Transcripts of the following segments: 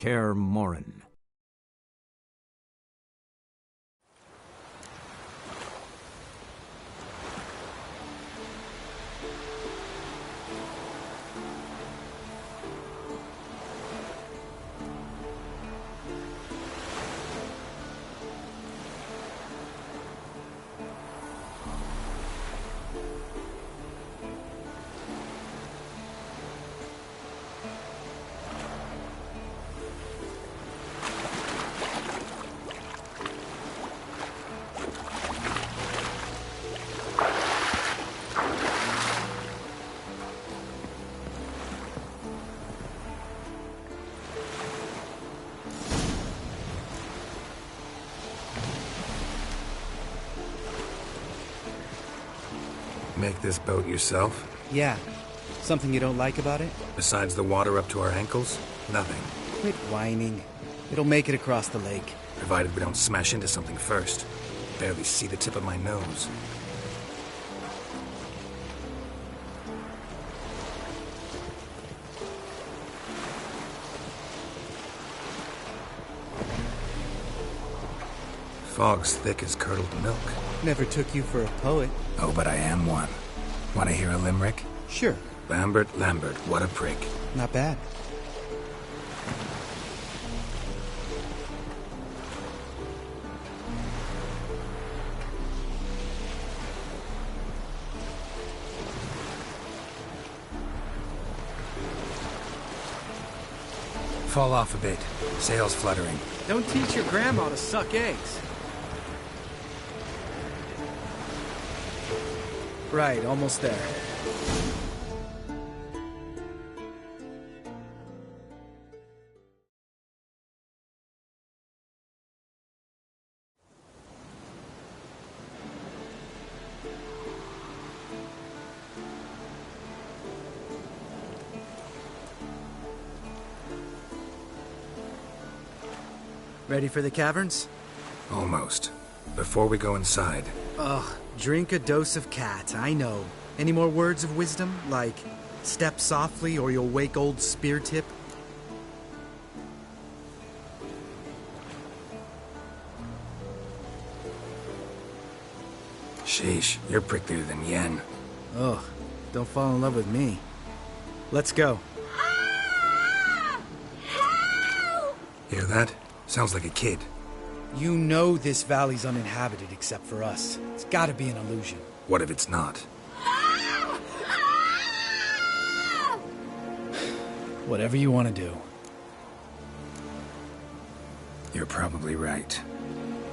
Kaer Morhen. Make this boat yourself? Yeah. Something you don't like about it? Besides the water up to our ankles? Nothing. Quit whining. It'll make it across the lake. Provided we don't smash into something first. Barely see the tip of my nose. Fog's thick as curdled milk. Never took you for a poet. Oh, but I am one. Want to hear a limerick? Sure. Lambert, Lambert, what a prick. Not bad. Fall off a bit. Sails fluttering. Don't teach your grandma to suck eggs. Right, almost there. Ready for the caverns? Almost. Before we go inside... Ugh, drink a dose of cat, I know. Any more words of wisdom? Like, step softly or you'll wake old Speartip? Sheesh, you're pricklier than Yen. Ugh, don't fall in love with me. Let's go. Hear that? Sounds like a kid. You know this valley's uninhabited except for us. It's gotta be an illusion. What if it's not? Whatever you want to do. You're probably right.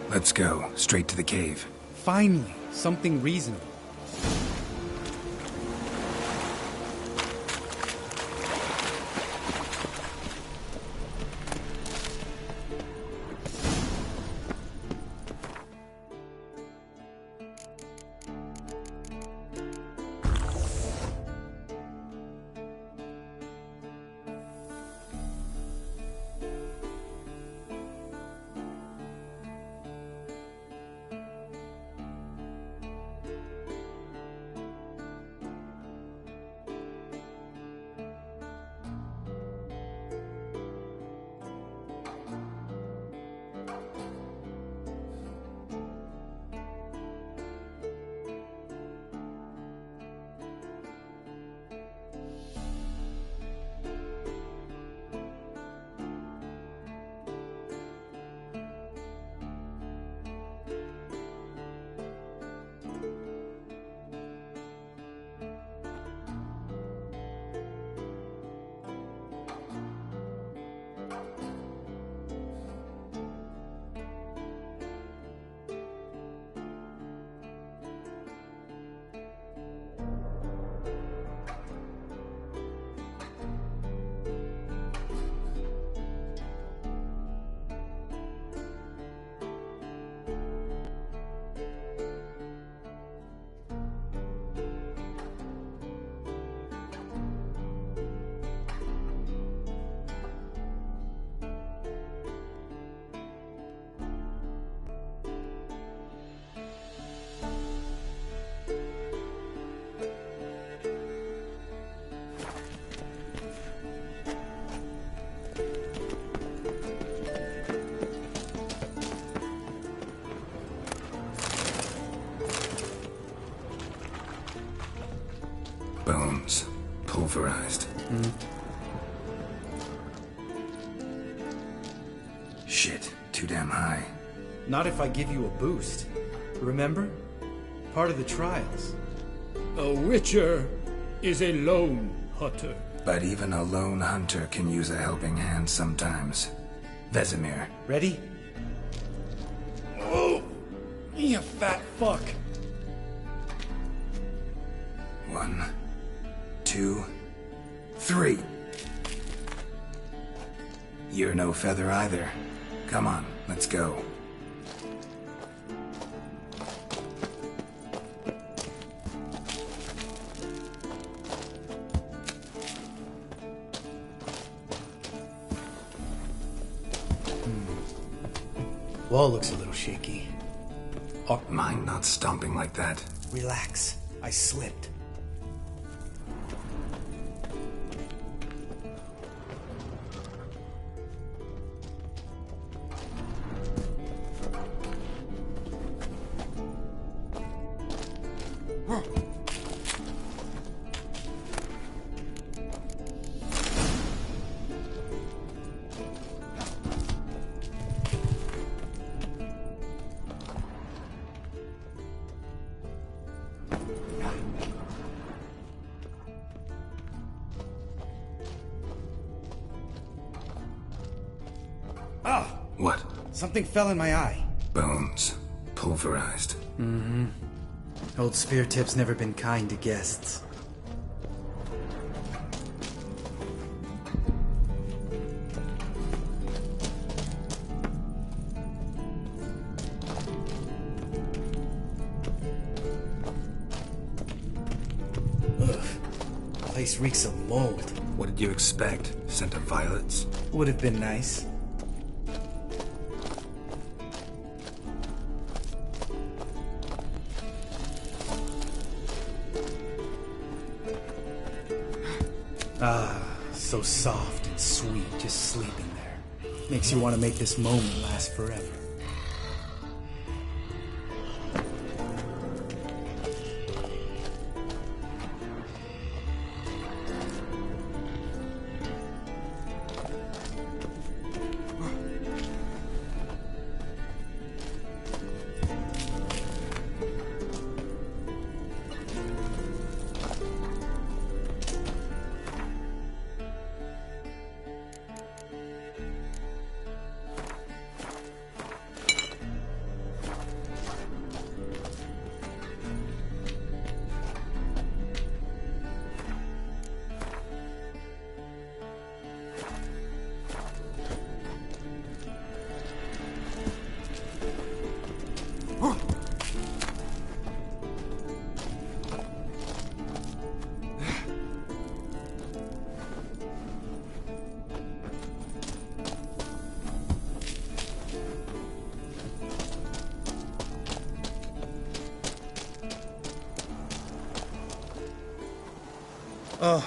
Let's go, straight to the cave. Finally, something reasonable. pulverized. Shit, too damn high. Not if I give you a boost. Remember? Part of the trials. A witcher is a lone hunter. But even a lone hunter can use a helping hand sometimes. Vesemir. Ready? Oh, you fat fuck. 1, 2, 3. You're no feather either. Come on, let's go. Wall looks a little shaky. Mind not stomping like that. Relax. I slipped. What? Something fell in my eye. Bones. Pulverized. Old Spear Tip's never been kind to guests. Place reeks of mold. What did you expect? Scent of violets? Would have been nice. So soft and sweet, just sleeping there. Makes you want to make this moment last forever. Oh,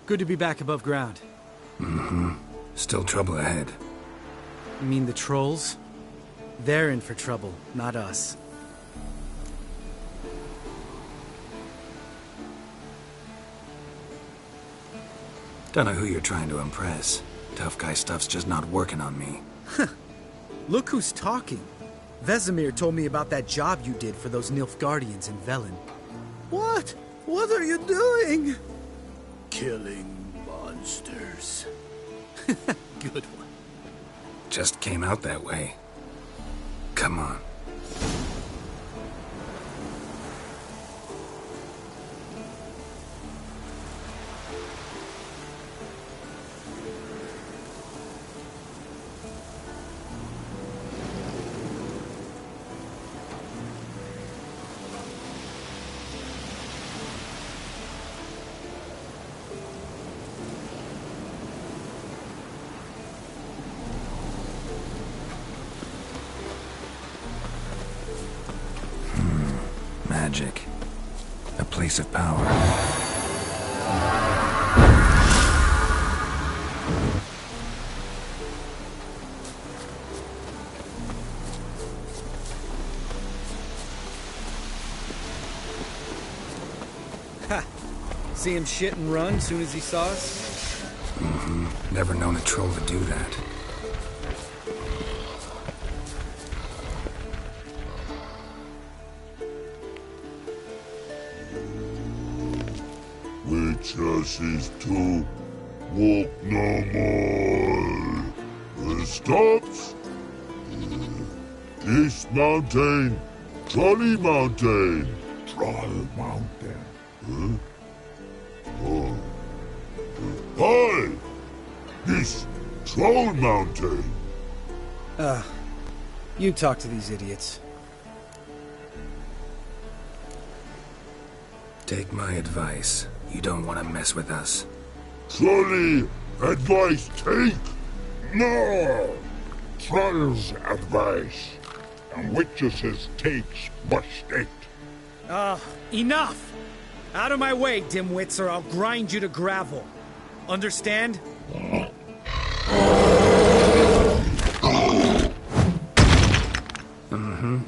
good to be back above ground. Still trouble ahead. You mean the trolls? They're in for trouble, not us. Don't know who you're trying to impress. Tough guy stuff's just not working on me. Look who's talking. Vesemir told me about that job you did for those Nilfgaardians in Velen. What? What are you doing? Killing monsters. Good one. Just came out that way. Come on. Magic. A place of power. See him shit and run soon as he saw us? Never known a troll to do that. Witches is to walk no more. Stops. This mountain, Trolley Mountain. Troll Mountain. Huh? Oh. Hi! This Troll Mountain. You talk to these idiots. Take my advice. You don't want to mess with us. Trolley advice take? No! Troll's advice. And witches' takes must state. Enough! Out of my way, dimwits, or I'll grind you to gravel. Understand?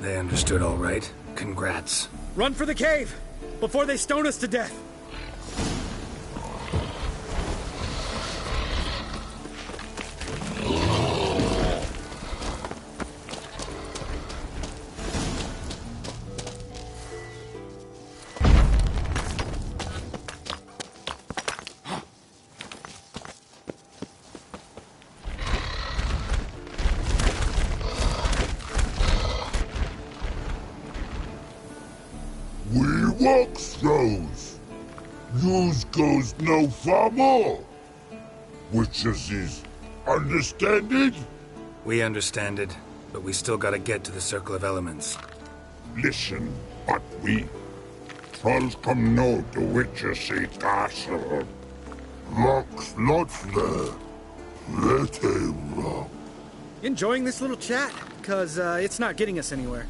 They understood all right. Congrats. Run for the cave! Before they stone us to death! We walk throws. Yous goes no far more. Witches is understand it? We understand it, but we still gotta get to the Circle of Elements. Listen, but we trolls come know the witches is castle. Rocks not there. Let him rock. Enjoying this little chat? Cause, it's not getting us anywhere.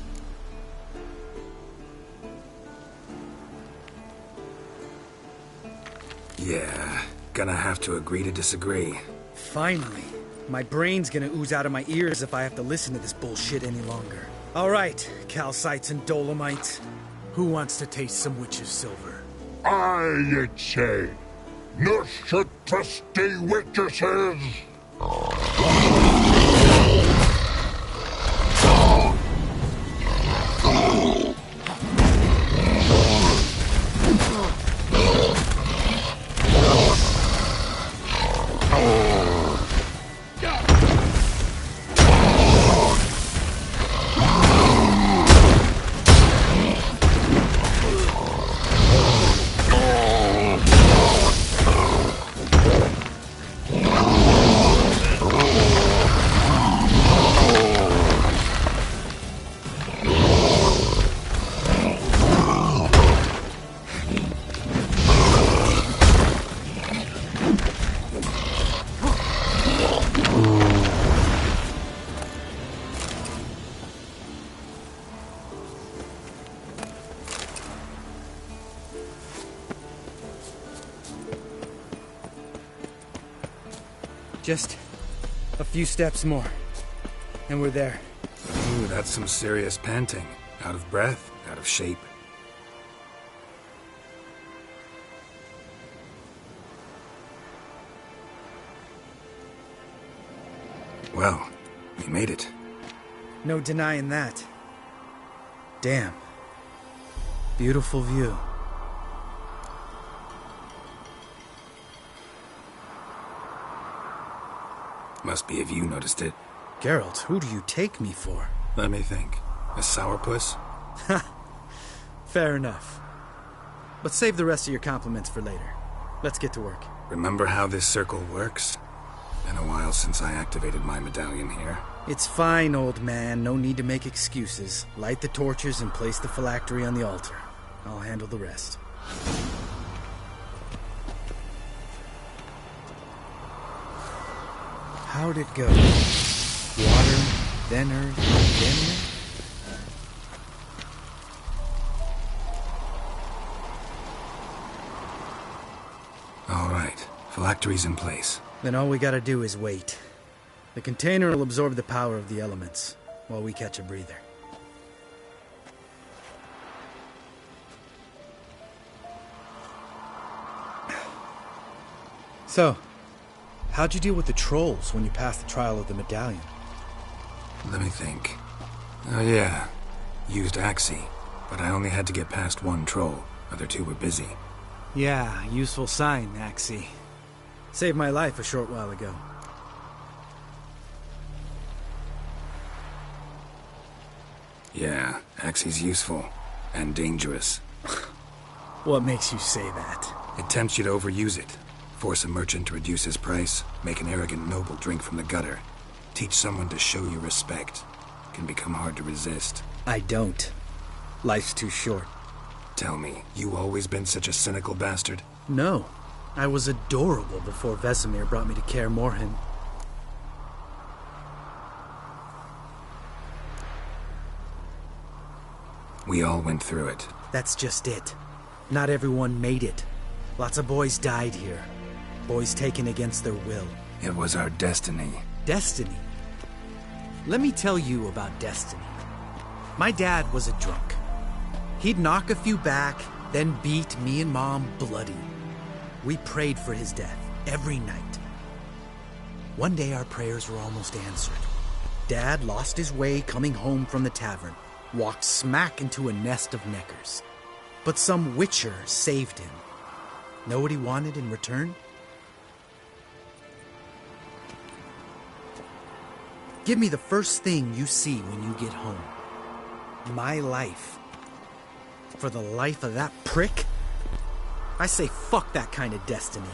Yeah, gonna have to agree to disagree. Finally. My brain's gonna ooze out of my ears if I have to listen to this bullshit any longer. Alright, calcites and dolomites. Who wants to taste some witch's silver? I say, no should trusty witches is. Just a few steps more, and we're there. Ooh, that's some serious panting. Out of breath, out of shape. Well, we made it. No denying that. Damn. Beautiful view. Must be if you noticed it. Geralt, who do you take me for? Let me think. A sourpuss? Fair enough. But save the rest of your compliments for later. Let's get to work. Remember how this circle works? Been a while since I activated my medallion here. It's fine, old man. No need to make excuses. Light the torches and place the phylactery on the altar. I'll handle the rest. How'd it go? Water, then earth, then earth? All right. Phylactery's in place. Then all we gotta do is wait. The container will absorb the power of the elements, while we catch a breather. So, how'd you deal with the trolls when you passed the trial of the medallion? Let me think. Oh yeah, used Axii, but I only had to get past one troll. Other two were busy. Yeah, useful sign, Axii. Saved my life a short while ago. Yeah, Axii's useful. And dangerous. What makes you say that? It tempts you to overuse it. Force a merchant to reduce his price, make an arrogant noble drink from the gutter. Teach someone to show you respect. Can become hard to resist. I don't. Life's too short. Tell me, you always been such a cynical bastard? No. I was adorable before Vesemir brought me to Kaer Morhen. We all went through it. That's just it. Not everyone made it. Lots of boys died here. Boys taken against their will. It was our destiny. Destiny? Let me tell you about destiny. My dad was a drunk. He'd knock a few back, then beat me and Mom bloody. We prayed for his death every night. One day our prayers were almost answered. Dad lost his way coming home from the tavern, walked smack into a nest of neckers. But some witcher saved him. Know what he wanted in return? Give me the first thing you see when you get home. My life. For the life of that prick? I say fuck that kind of destiny.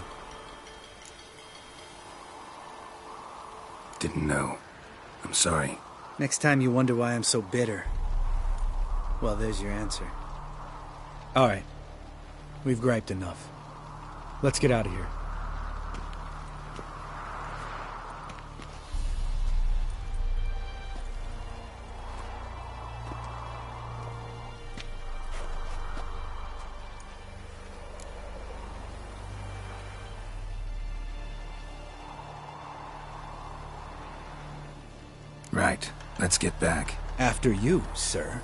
Didn't know. I'm sorry. Next time you wonder why I'm so bitter, well, there's your answer. All right. We've griped enough. Let's get out of here. Right. Let's get back. After you, sir.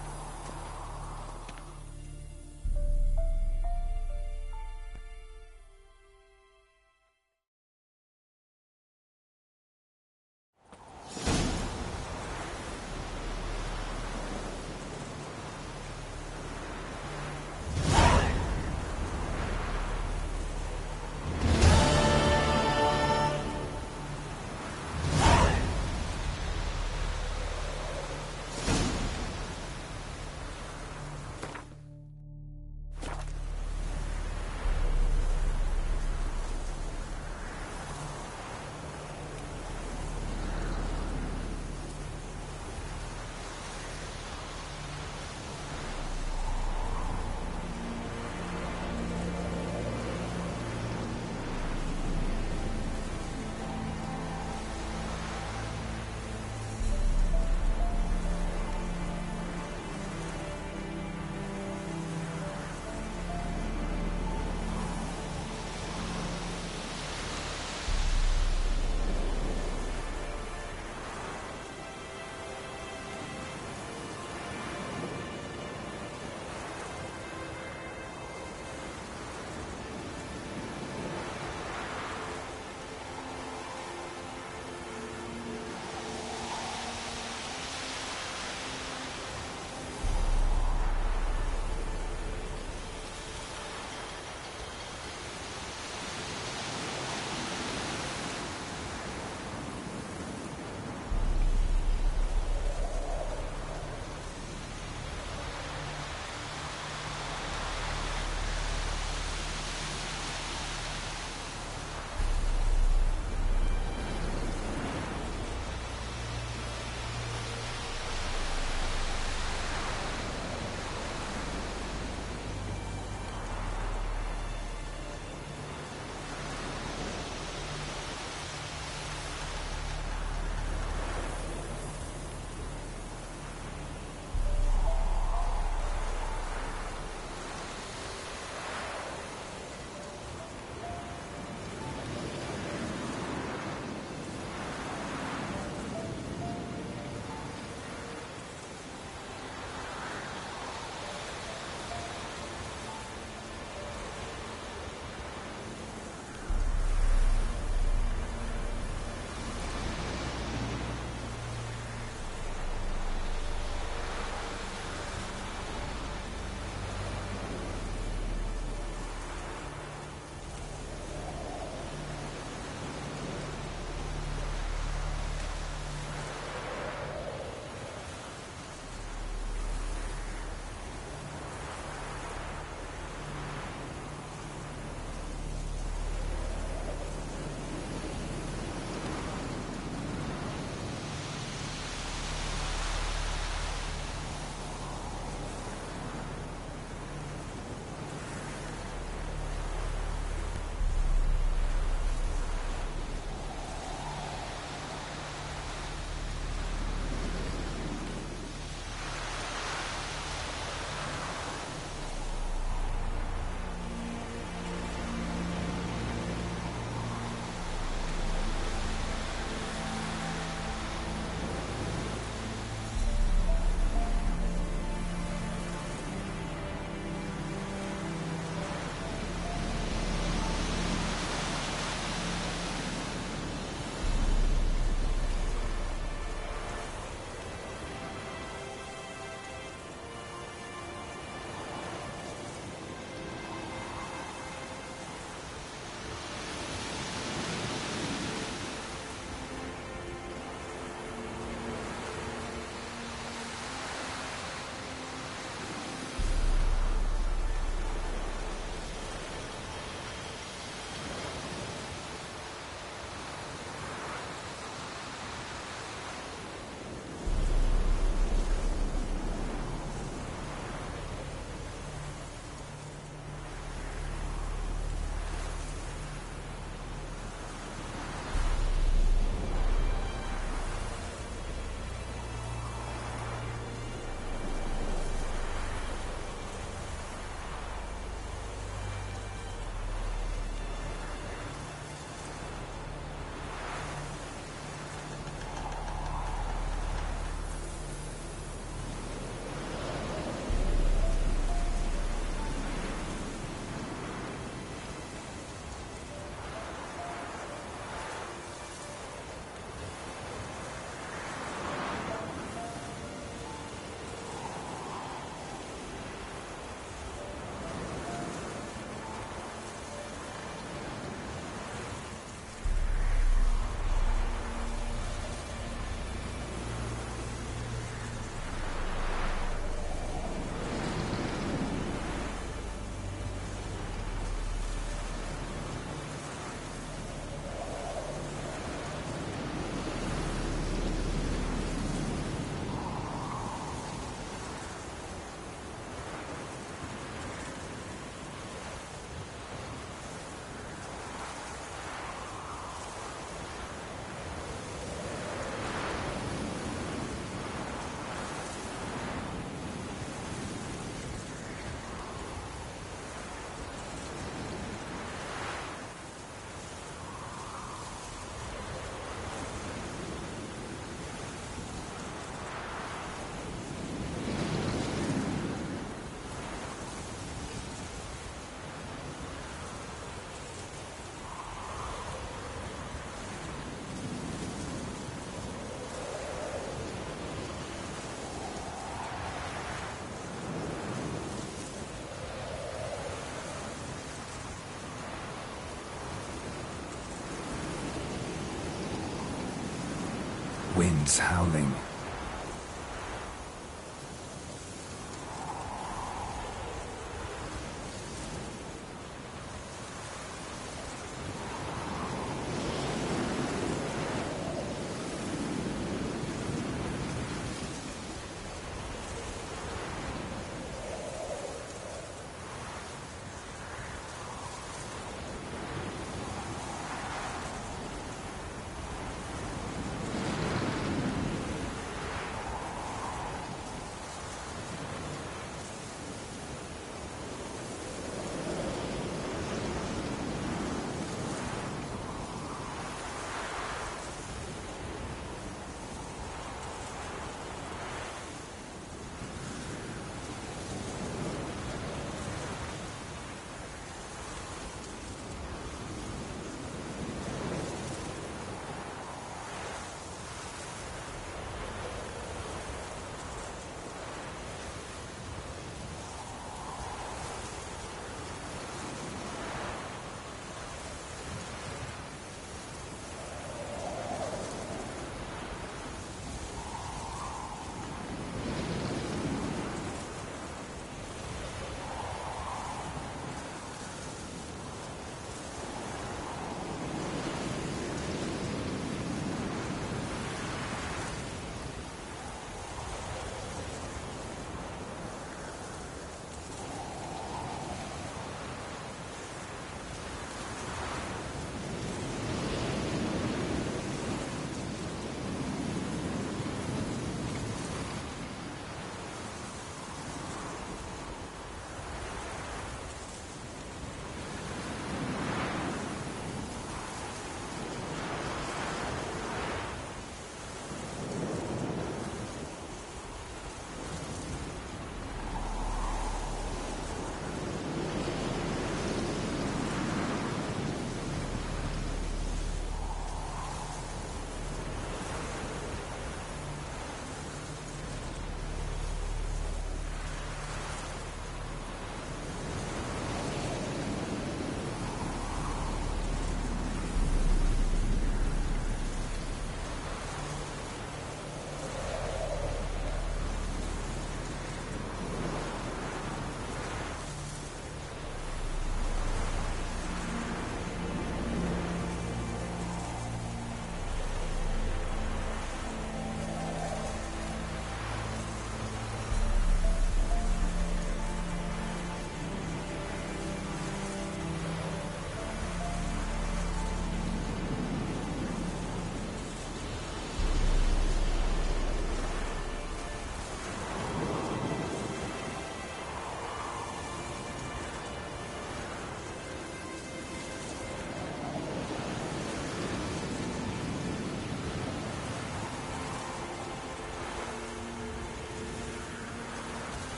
Winds howling.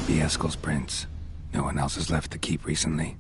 Must be Eskel's prints. No one else has left the keep recently.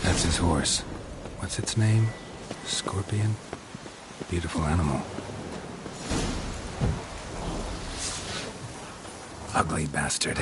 That's his horse. What's its name? Scorpion? Beautiful animal. Ugly bastard.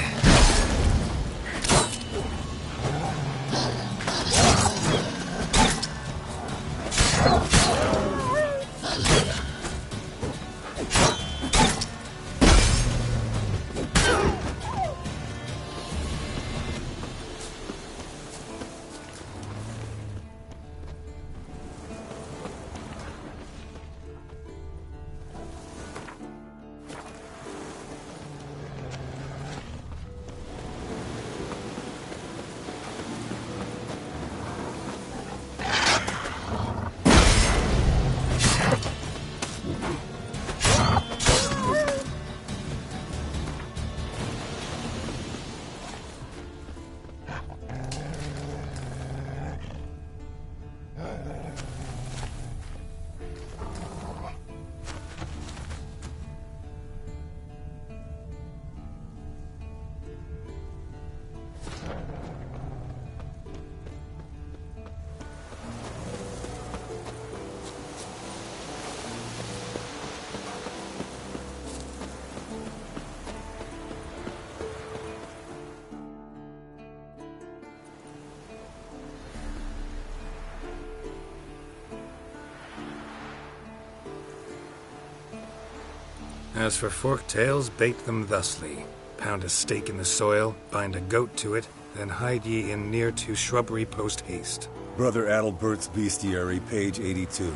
As for forked tails, bait them thusly. Pound a stake in the soil, bind a goat to it, then hide ye in near to shrubbery post haste. Brother Adalbert's Bestiary, page 82.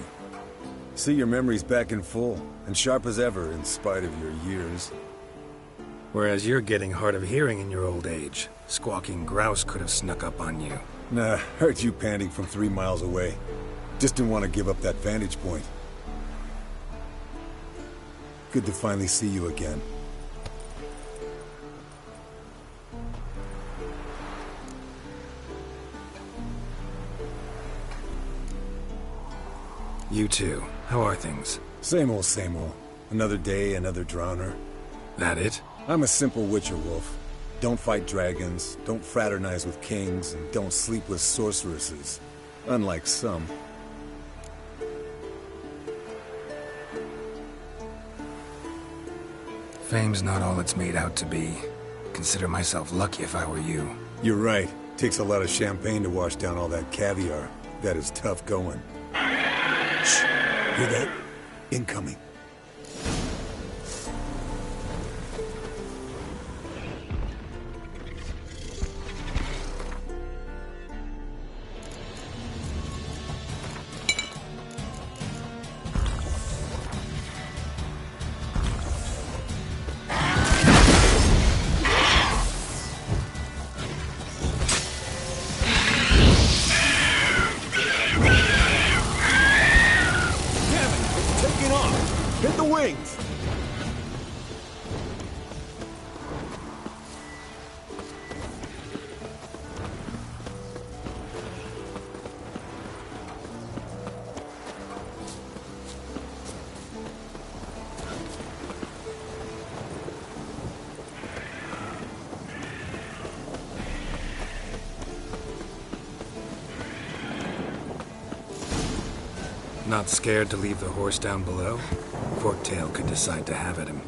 See your memories back in full, and sharp as ever in spite of your years. Whereas you're getting hard of hearing in your old age. Squawking grouse could have snuck up on you. Nah, heard you panting from 3 miles away. Just didn't want to give up that vantage point. Good to finally see you again. You too. How are things? Same old, same old. Another day, another drowner. That it? I'm a simple witcher wolf. Don't fight dragons, don't fraternize with kings, and don't sleep with sorceresses. Unlike some. Fame's not all it's made out to be. Consider myself lucky if I were you. You're right. Takes a lot of champagne to wash down all that caviar. That is tough going. Shh. Hear that? Incoming. Hit the wings! Not scared to leave the horse down below? Forktail could decide to have at him.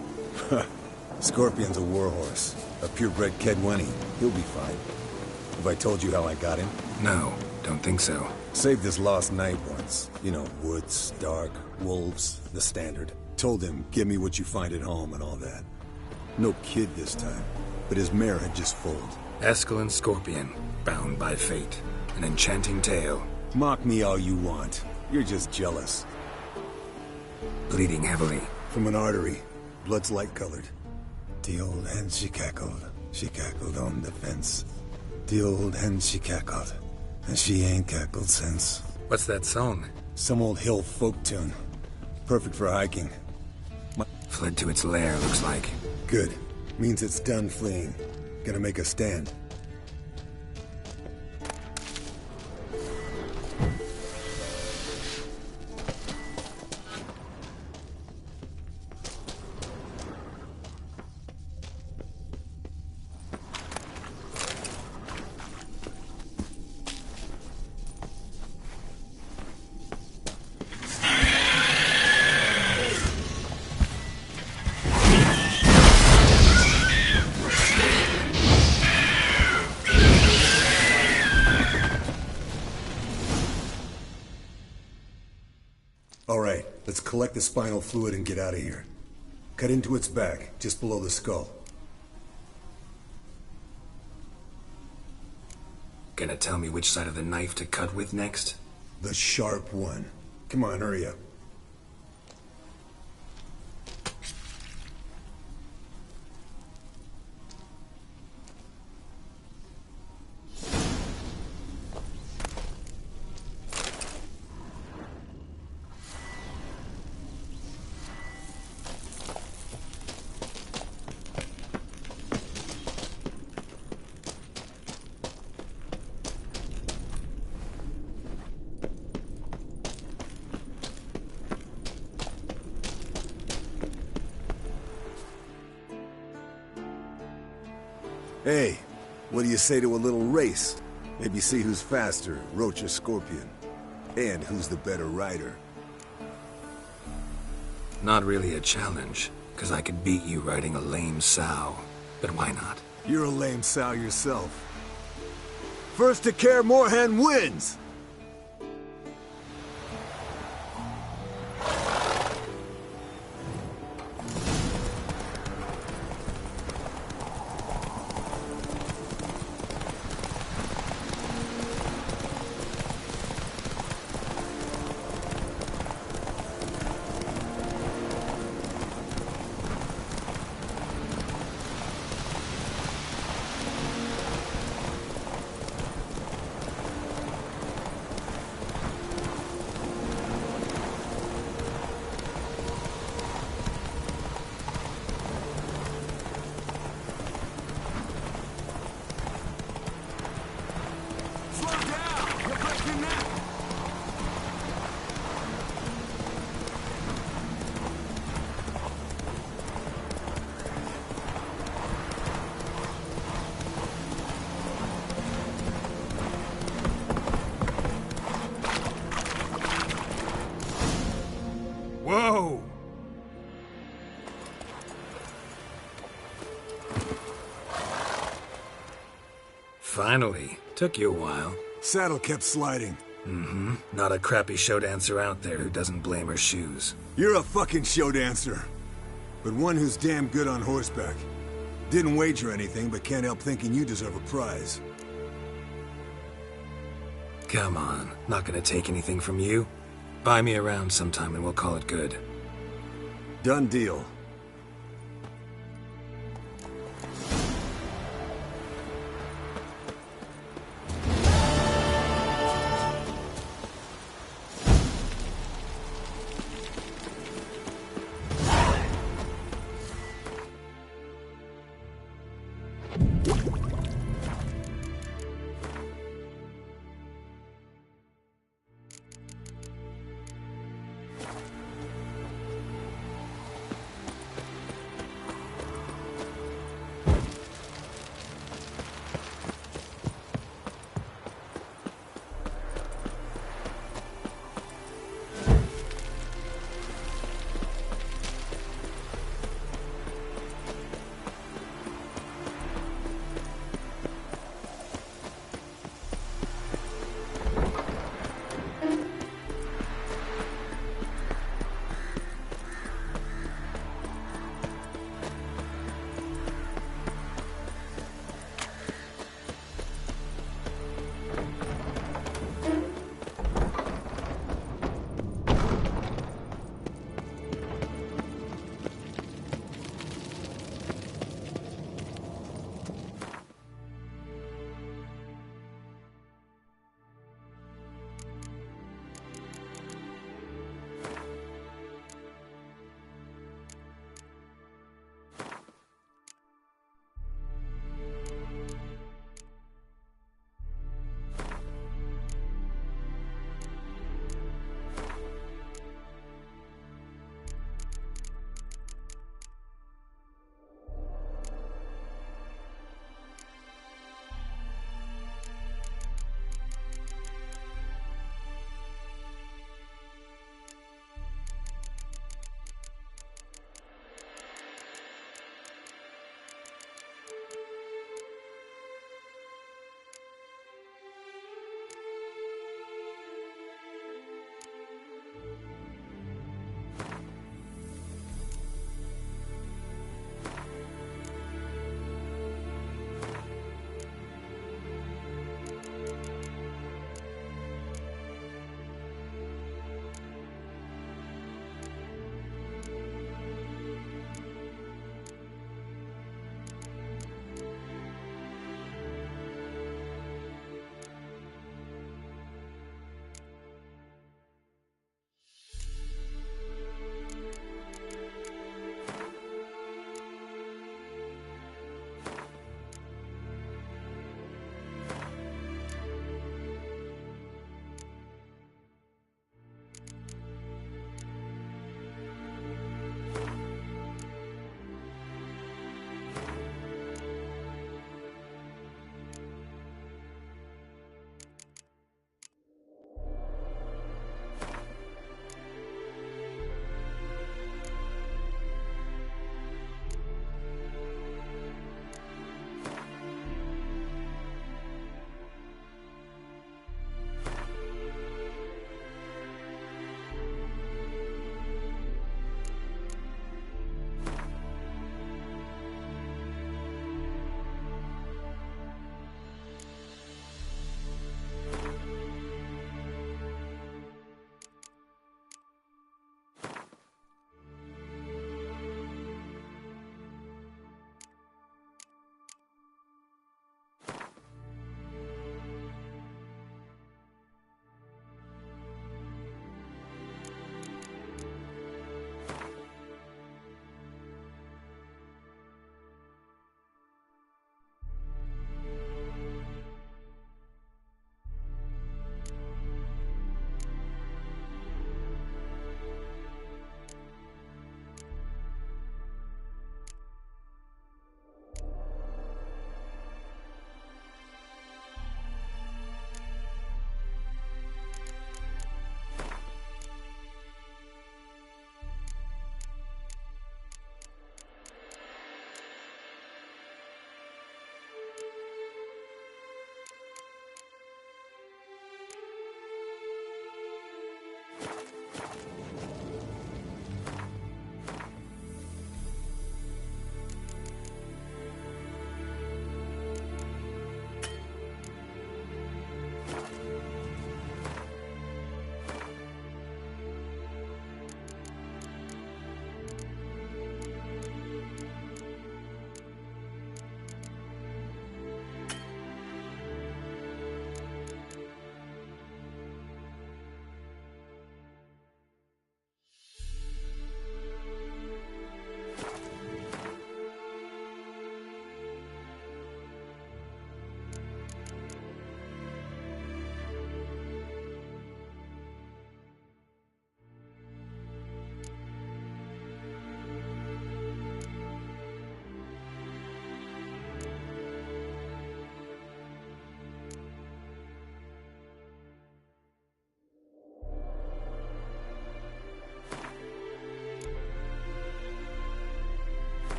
Scorpion's a warhorse. A purebred Kedwenny. He'll be fine. Have I told you how I got him? No, don't think so. Saved his lost knight once. You know, woods, dark, wolves, the standard. Told him, give me what you find at home and all that. No kid this time, but his mare had just foaled. Eskel Scorpion, bound by fate. An enchanting tale. Mock me all you want. You're just jealous. Bleeding heavily. From an artery. Blood's light-colored. The old hen she cackled on the fence. The old hen she cackled, and she ain't cackled since. What's that song? Some old hill folk tune. Perfect for hiking. Fled to its lair, looks like. Good. Means it's done fleeing. Gonna make a stand. Alright, let's collect the spinal fluid and get out of here. Cut into its back, just below the skull. Gonna tell me which side of the knife to cut with next? The sharp one. Come on, hurry up. Hey, what do you say to a little race? Maybe see who's faster, Roach or Scorpion. And who's the better rider. Not really a challenge, because I could beat you riding a lame sow. But why not? You're a lame sow yourself. First to Kaer Morhen wins! Whoa! Finally. Took you a while. Saddle kept sliding. Mm-hmm. Not a crappy show dancer out there who doesn't blame her shoes. You're a fucking show dancer. But one who's damn good on horseback. Didn't wager anything, but can't help thinking you deserve a prize. Come on. Not gonna take anything from you. Buy me around sometime and we'll call it good. Done deal.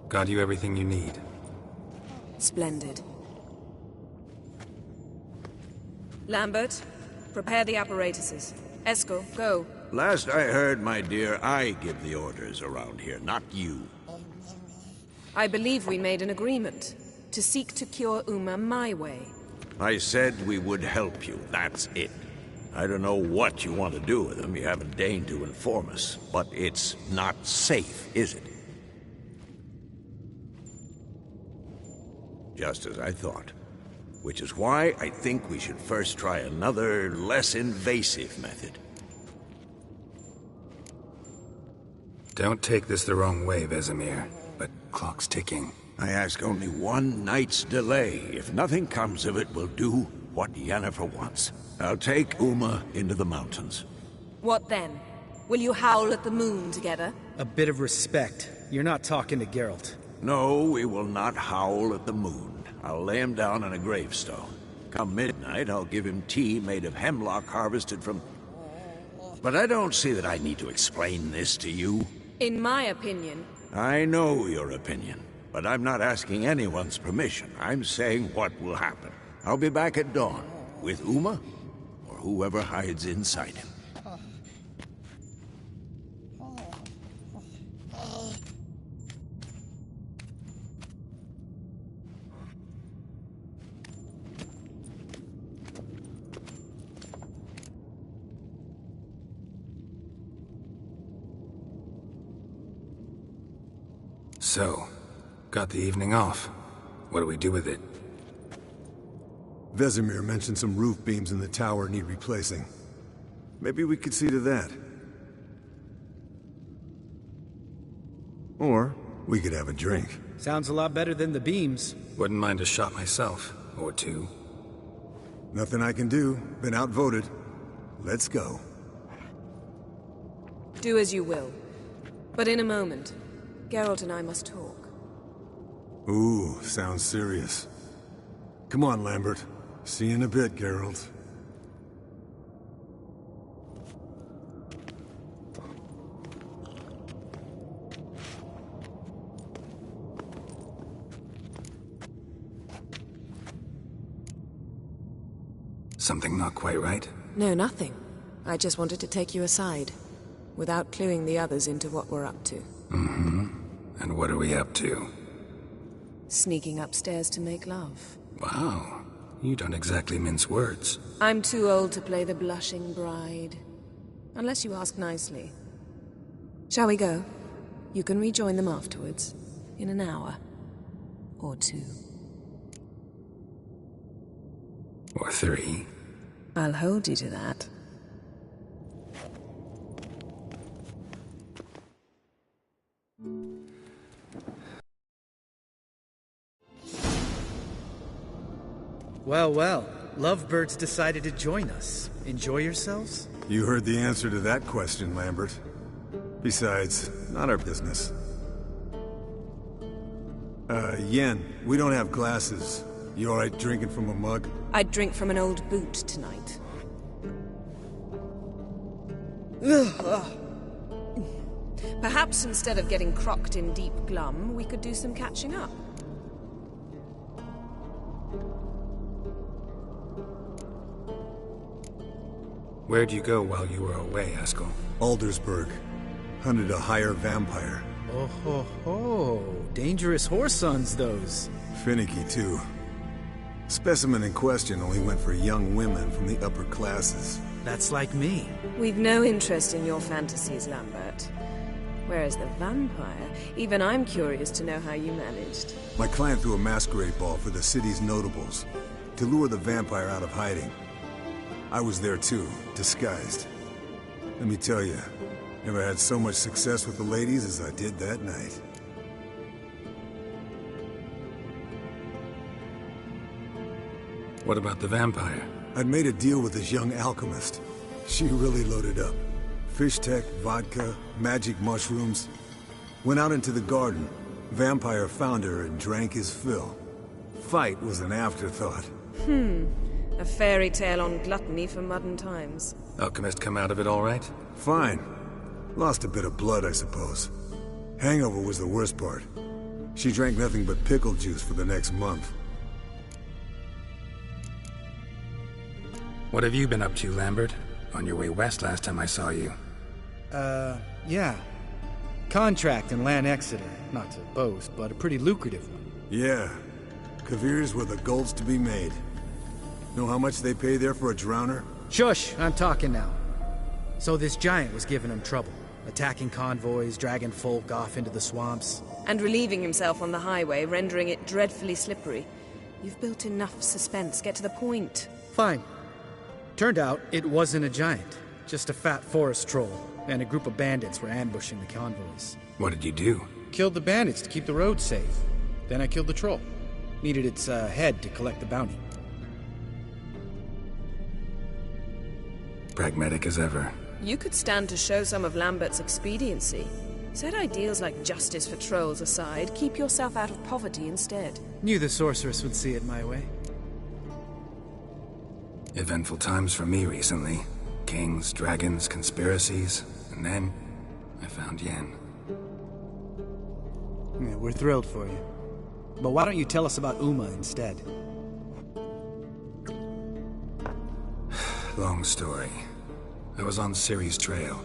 Got you everything you need. Splendid. Lambert, prepare the apparatuses. Eskel, go. Last I heard, my dear, I give the orders around here, not you. I believe we made an agreement to seek to cure Uma my way. I said we would help you, that's it. I don't know what you want to do with him, you haven't deigned to inform us, but it's not safe, is it? Just as I thought. Which is why I think we should first try another, less invasive method. Don't take this the wrong way, Vesemir, but clock's ticking. I ask only one night's delay. If nothing comes of it, we'll do what Yennefer wants. I'll take Uma into the mountains. What then? Will you howl at the moon together? A bit of respect. You're not talking to Geralt. No, we will not howl at the moon. I'll lay him down on a gravestone. Come midnight, I'll give him tea made of hemlock harvested from... But I don't see that I need to explain this to you. In my opinion... I know your opinion, but I'm not asking anyone's permission. I'm saying what will happen. I'll be back at dawn, with Uma, or whoever hides inside him. So, got the evening off. What do we do with it? Vesemir mentioned some roof beams in the tower need replacing. Maybe we could see to that. Or we could have a drink. Sounds a lot better than the beams. Wouldn't mind a shot myself, or two. Nothing I can do. Been outvoted. Let's go. Do as you will. But in a moment, Geralt and I must talk. Ooh, sounds serious. Come on, Lambert. See you in a bit, Geralt. Something not quite right? No, nothing. I just wanted to take you aside, without cluing the others into what we're up to. Mm-hmm. And what are we up to? Sneaking upstairs to make love. Wow. You don't exactly mince words. I'm too old to play the blushing bride. Unless you ask nicely. Shall we go? You can rejoin them afterwards. In an hour. Or two. Or three. I'll hold you to that. Well, well. Lovebirds decided to join us. Enjoy yourselves? You heard the answer to that question, Lambert. Besides, not our business. Yen, we don't have glasses. You alright drinking from a mug? I'd drink from an old boot tonight. Perhaps instead of getting crocked in deep glum, we could do some catching up. Where'd you go while you were away, Eskel? Aldersburg. Hunted a higher vampire. Oh ho ho. Dangerous whoresons, those. Finicky, too. Specimen in question only went for young women from the upper classes. That's like me. We've no interest in your fantasies, Lambert. Whereas the vampire, even I'm curious to know how you managed. My client threw a masquerade ball for the city's notables, to lure the vampire out of hiding. I was there too, disguised. Let me tell you, never had so much success with the ladies as I did that night. What about the vampire? I'd made a deal with this young alchemist. She really loaded up. Fish tech, vodka, magic mushrooms. Went out into the garden. Vampire found her and drank his fill. Fight was an afterthought. A fairy tale on gluttony for modern times. Alchemist come out of it all right? Fine. Lost a bit of blood, I suppose. Hangover was the worst part. She drank nothing but pickle juice for the next month. What have you been up to, Lambert? On your way west last time I saw you. Yeah. Contract in Lan Exeter. Not to boast, but a pretty lucrative one. Yeah. Kavir's were the golds to be made. Know how much they pay there for a drowner? Shush! I'm talking now. So this giant was giving him trouble. Attacking convoys, dragging folk off into the swamps. And relieving himself on the highway, rendering it dreadfully slippery. You've built enough suspense. Get to the point. Fine. Turned out it wasn't a giant. Just a fat forest troll. And a group of bandits were ambushing the convoys. What did you do? Killed the bandits to keep the road safe. Then I killed the troll. Needed its head to collect the bounty. Pragmatic as ever. You could stand to show some of Lambert's expediency. Set ideals like justice for trolls aside, keep yourself out of poverty instead. Knew the sorceress would see it my way. Eventful times for me recently. Kings, dragons, conspiracies, and then I found Yen. Yeah, we're thrilled for you. But why don't you tell us about Uma instead? Long story. I was on Ciri's trail.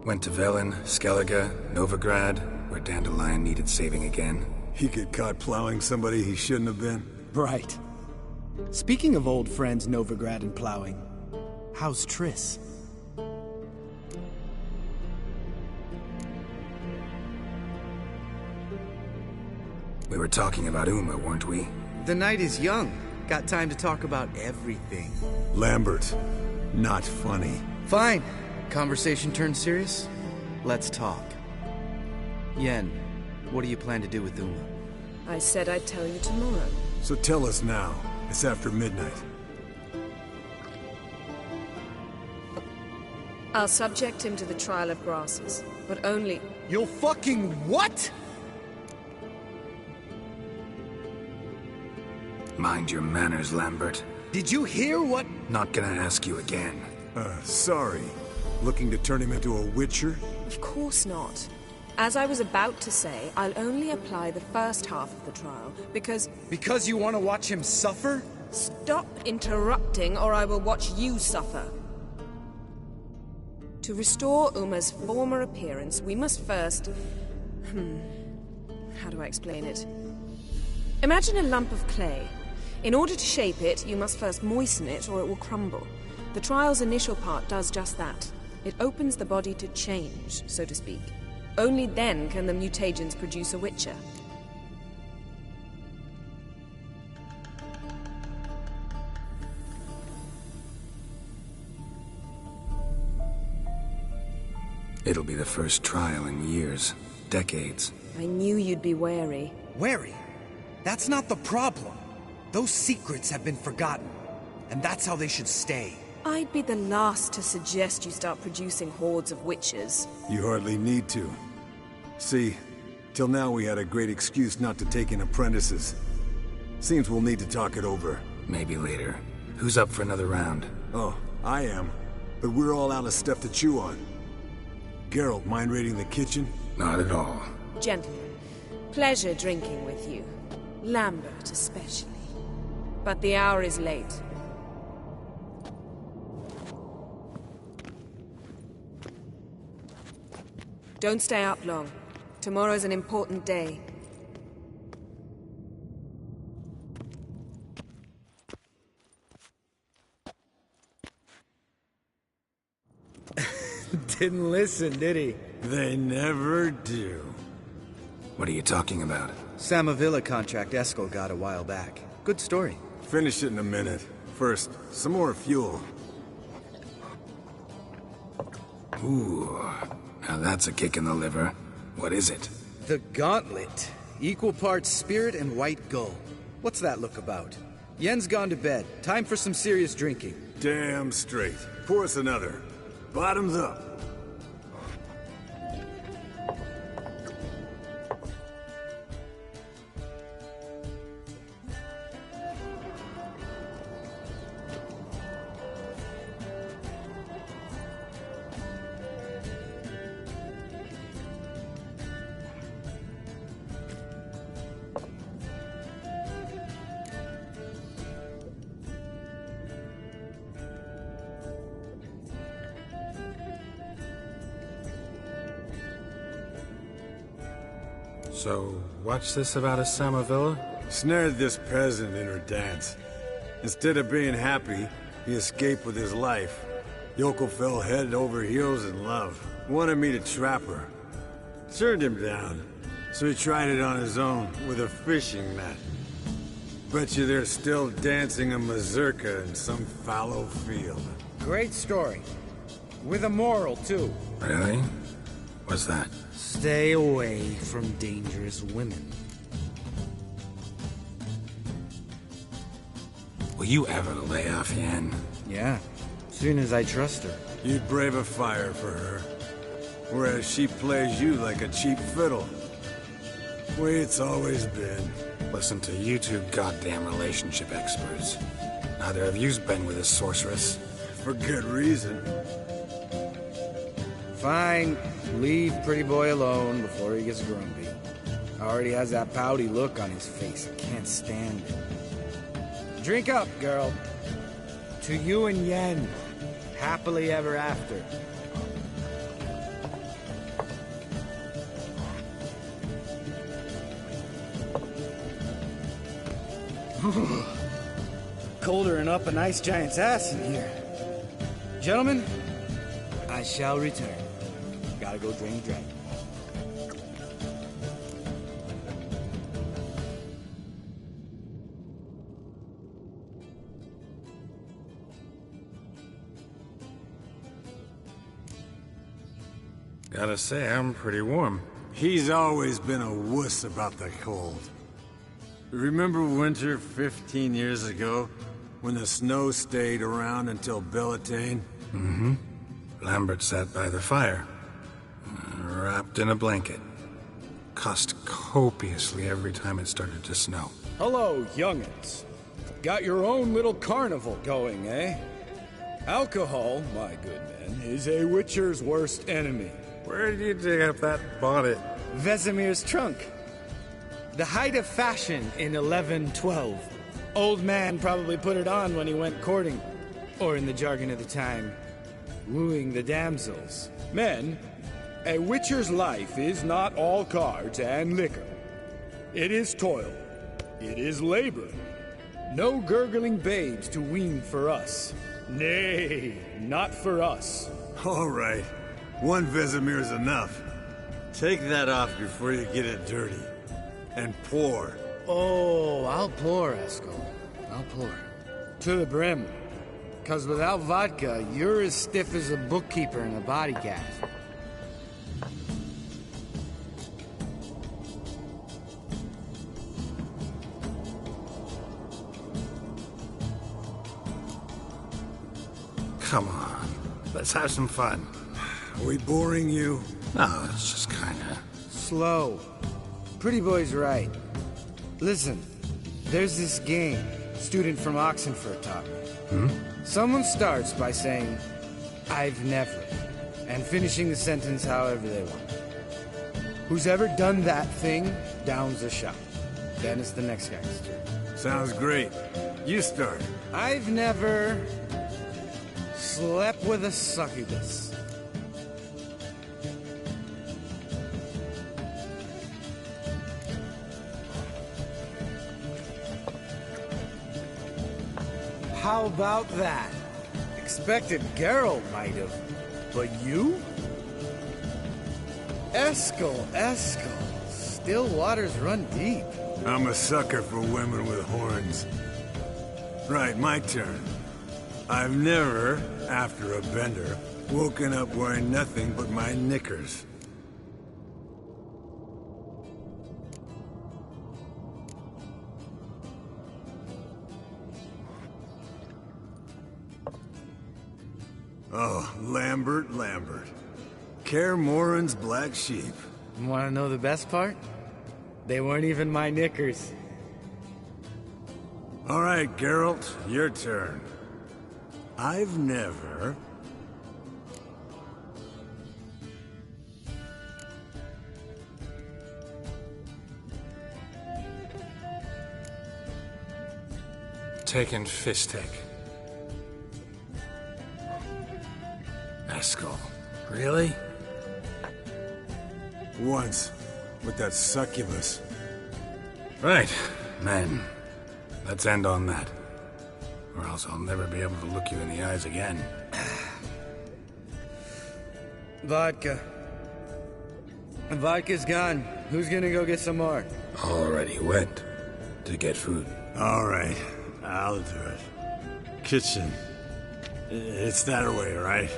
Went to Velen, Skellige, Novigrad, where Dandelion needed saving again. He get caught plowing somebody he shouldn't have been? Right. Speaking of old friends Novigrad and plowing, how's Triss? We were talking about Uma, weren't we? The night is young. Got time to talk about everything. Lambert. Not funny. Fine. Conversation turned serious? Let's talk. Yen, what do you plan to do with Uma? I said I'd tell you tomorrow. So tell us now. It's after midnight. I'll subject him to the trial of grasses, but only... You'll fucking what? Mind your manners, Lambert. Did you hear what? Not gonna ask you again. Sorry. Looking to turn him into a witcher? Of course not. As I was about to say, I'll only apply the first half of the trial, because... Because you want to watch him suffer? Stop interrupting, or I will watch you suffer. To restore Uma's former appearance, we must first... How do I explain it? Imagine a lump of clay. In order to shape it, you must first moisten it, or it will crumble. The trial's initial part does just that. It opens the body to change, so to speak. Only then can the mutagens produce a witcher. It'll be the first trial in years. Decades. I knew you'd be wary. Wary? That's not the problem. Those secrets have been forgotten. And that's how they should stay. I'd be the last to suggest you start producing hordes of witches. You hardly need to. See, till now we had a great excuse not to take in apprentices. Seems we'll need to talk it over. Maybe later. Who's up for another round? Oh, I am. But we're all out of stuff to chew on. Geralt, mind raiding the kitchen? Not at all. Gentlemen, pleasure drinking with you. Lambert especially. But the hour is late. Don't stay up long. Tomorrow's an important day. Didn't listen, did he? They never do. What are you talking about? Samavilla contract Eskel got a while back. Good story. Finish it in a minute. First, some more fuel. Ooh, now that's a kick in the liver. What is it? The Gauntlet. Equal parts spirit and white gull. What's that look about? Yen's gone to bed. Time for some serious drinking. Damn straight. Pour us another. Bottoms up. So, what's this about a Samavilla? Snared this peasant in her dance. Instead of being happy, he escaped with his life. Yoko fell head over heels in love. Wanted me to trap her. Turned him down. So he tried it on his own, with a fishing net. Bet you they're still dancing a mazurka in some fallow field. Great story. With a moral, too. Really? What's that? Stay away from dangerous women. Will you ever lay off, Yan? Yeah, soon as I trust her. You'd brave a fire for her. Whereas she plays you like a cheap fiddle. Way it's always been. Listen to you two goddamn relationship experts. Neither of you's been with a sorceress. For good reason. Fine. Leave Pretty Boy alone before he gets grumpy. Already has that pouty look on his face. I can't stand it. Drink up, girl. To you and Yen. Happily ever after. Colder than up an ice giant's ass in here. Gentlemen, I shall return. Gotta go drain the dragon. Gotta say, I'm pretty warm. He's always been a wuss about the cold. Remember winter 15 years ago? When the snow stayed around until Beltane? Mm-hmm. Lambert sat by the fire, wrapped in a blanket. Cussed copiously every time it started to snow. Hello, young'uns. Got your own little carnival going, eh? Alcohol, my good men, is a witcher's worst enemy. Where did you dig up that bonnet? Vesemir's trunk. The height of fashion in 1112. Old man probably put it on when he went courting. Or in the jargon of the time, wooing the damsels. Men, a witcher's life is not all cards and liquor. It is toil. It is labor. No gurgling babes to wean for us. Nay, not for us. All right. One Vesemir's enough. Take that off before you get it dirty. And pour. Oh, I'll pour, Eskel. I'll pour. To the brim. 'Cause without vodka, you're as stiff as a bookkeeper in a body cast. Come on, let's have some fun. Are we boring you? No, it's just kinda... Slow. Pretty Boy's right. Listen, there's this game student from Oxenford taught me. Someone starts by saying, I've never, and finishing the sentence however they want. Who's ever done that thing downs a shot. Then it's the next guy's turn. Sounds great. You start. I've never slept with a succubus. How about that? Expected Geralt might have, but you? Eskel. Still waters run deep. I'm a sucker for women with horns. Right, my turn. I've never, after a bender, woken up wearing nothing but my knickers. Oh, Lambert. Kaer Morhen's black sheep. Want to know the best part? They weren't even my knickers. All right, Geralt, your turn. I've never... taken Fistek. Eskel. Really? Once. with that succubus. Right, men. Let's end on that. Or else I'll never be able to look you in the eyes again. Vodka. Vodka's gone. Who's gonna go get some more? Already went to get food. All right, I'll do it. Kitchen. It's that way, right?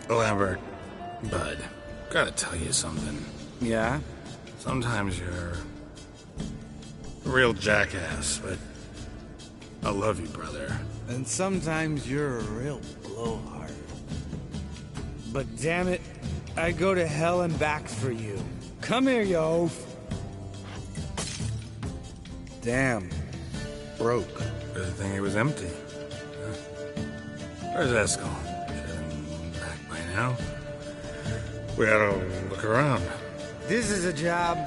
Lambert, Bud, gotta tell you something. Yeah? Sometimes you're a real jackass, but I love you, brother. And sometimes you're a real blowhard. But damn it, I'd go to hell and back for you. Come here, you oaf. Damn. Broke. Good thing it was empty. Huh? Where's Eskel? Should have been back by now. We ought to look around. This is a job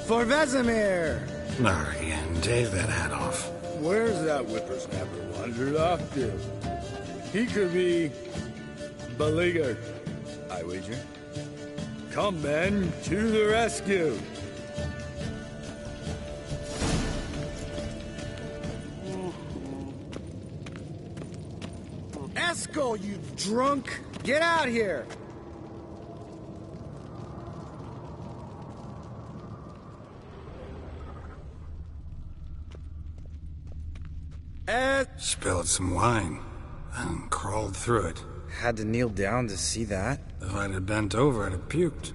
for Vesemir. Not again. Take that hat off. Where's that whippersnapper wandered off to? He could be beleaguered, I wager. Come, men, to the rescue! Eskel, you drunk! Get out here! Spilled some wine and crawled through it. Had to kneel down to see that. If I'd have bent over, I'd have puked.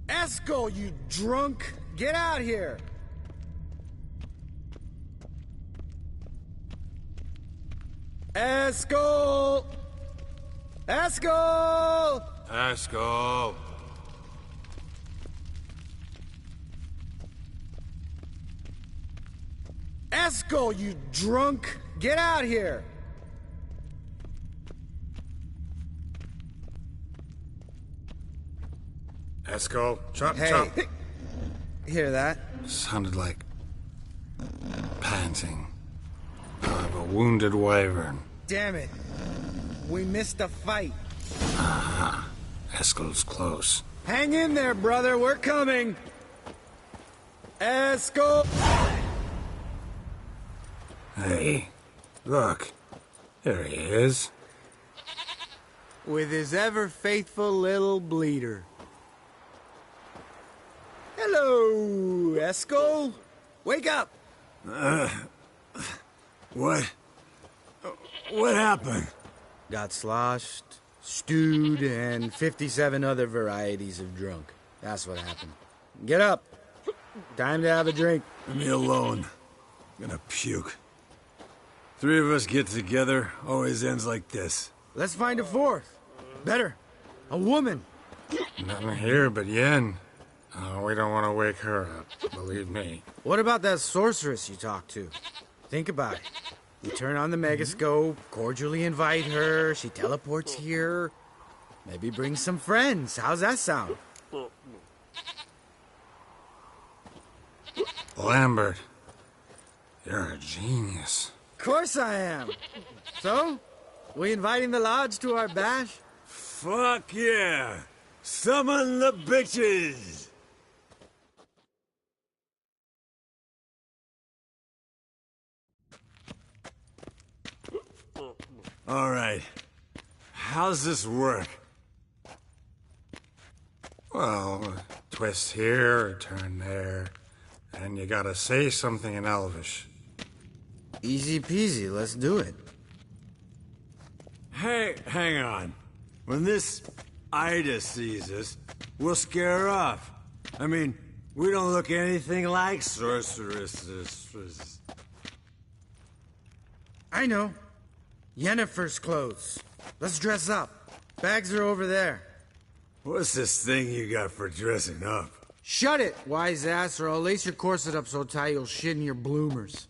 Eskel, you drunk! Get out here! Eskel! Eskel! Eskel! Eskel, you drunk! Get out here! Eskel, chop, Hey. chop. Hear that? Sounded like panting of a wounded wyvern. Damn it. We missed a fight. Aha. Eskel's close. Hang in there, brother. We're coming. Eskel! Hey, look. There he is. With his ever-faithful little bleeder. Hello, Eskel. Wake up. What? What happened? Got sloshed, stewed, and 57 other varieties of drunk. That's what happened. Get up. Time to have a drink. Leave me alone. I'm gonna puke. Three of us get together, always ends like this. Let's find a fourth. Better. A woman. Nothing here but Yen. Oh, we don't want to wake her up, believe me. What about that sorceress you talked to? Think about it. You turn on the megascope, cordially invite her, she teleports here. Maybe bring some friends. How's that sound? Lambert, you're a genius. Of course I am. So, we inviting the lodge to our bash? Fuck yeah! Summon the bitches! All right. How's this work? Well, a twist here, a turn there, and you gotta say something in Elvish. Easy peasy, let's do it. Hey, hang on. When this Ida sees us, we'll scare her off. I mean, we don't look anything like sorceresses. I know. Yennefer's clothes. Let's dress up. Bags are over there. What's this thing you got for dressing up? Shut it, wise ass, or I'll lace your corset up so tight you'll shit in your bloomers.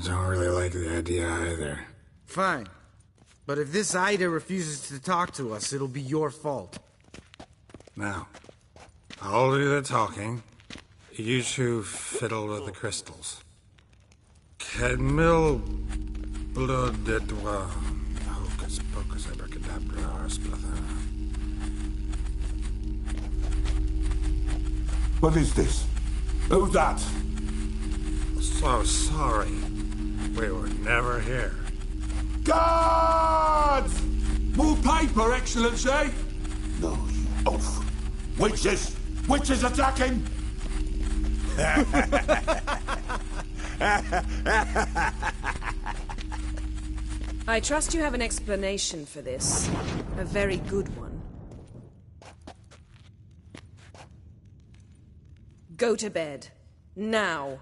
don't really like the idea either. Fine. But if this Ida refuses to talk to us, it'll be your fault. Now, I'll do the talking. You two fiddle with the crystals. Camille Blood de Doigt. Hocus pocus abracadabra splather. What is this? Who's that? So sorry. We were never here. Guards! More paper, Excellency! No, you oaf. Witches! Witches attacking! I trust you have an explanation for this. A very good one. Go to bed. Now.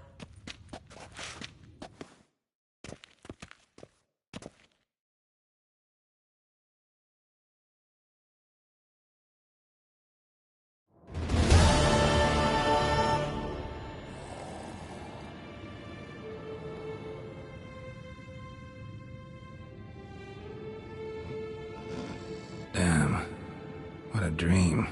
Damn. What a dream.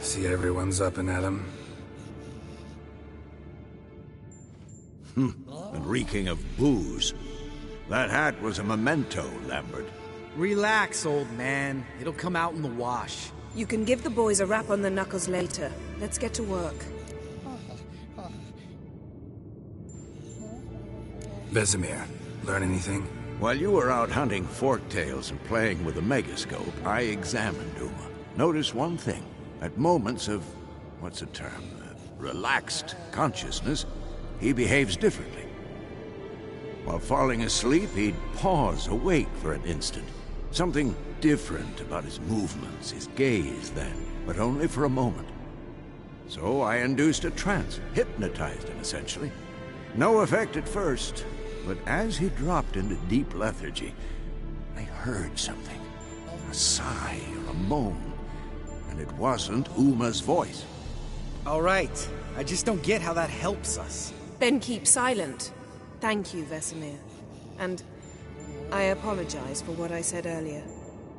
See everyone's up and at 'em. And reeking of booze. That hat was a memento, Lambert. Relax, old man. It'll come out in the wash. You can give the boys a rap on the knuckles later. Let's get to work. Vesemir, learn anything? While you were out hunting forktails and playing with a megascope, I examined Uma. Notice one thing. At moments of, what's the term, relaxed consciousness, he behaves differently. While falling asleep, he'd pause, awake for an instant. Something different about his movements, his gaze then, but only for a moment. So I induced a trance, hypnotized him essentially. No effect at first, but as he dropped into deep lethargy, I heard something. A sigh or a moan. And it wasn't Uma's voice. All right. I just don't get how that helps us. Then keep silent. Thank you, Vesemir. And I apologize for what I said earlier.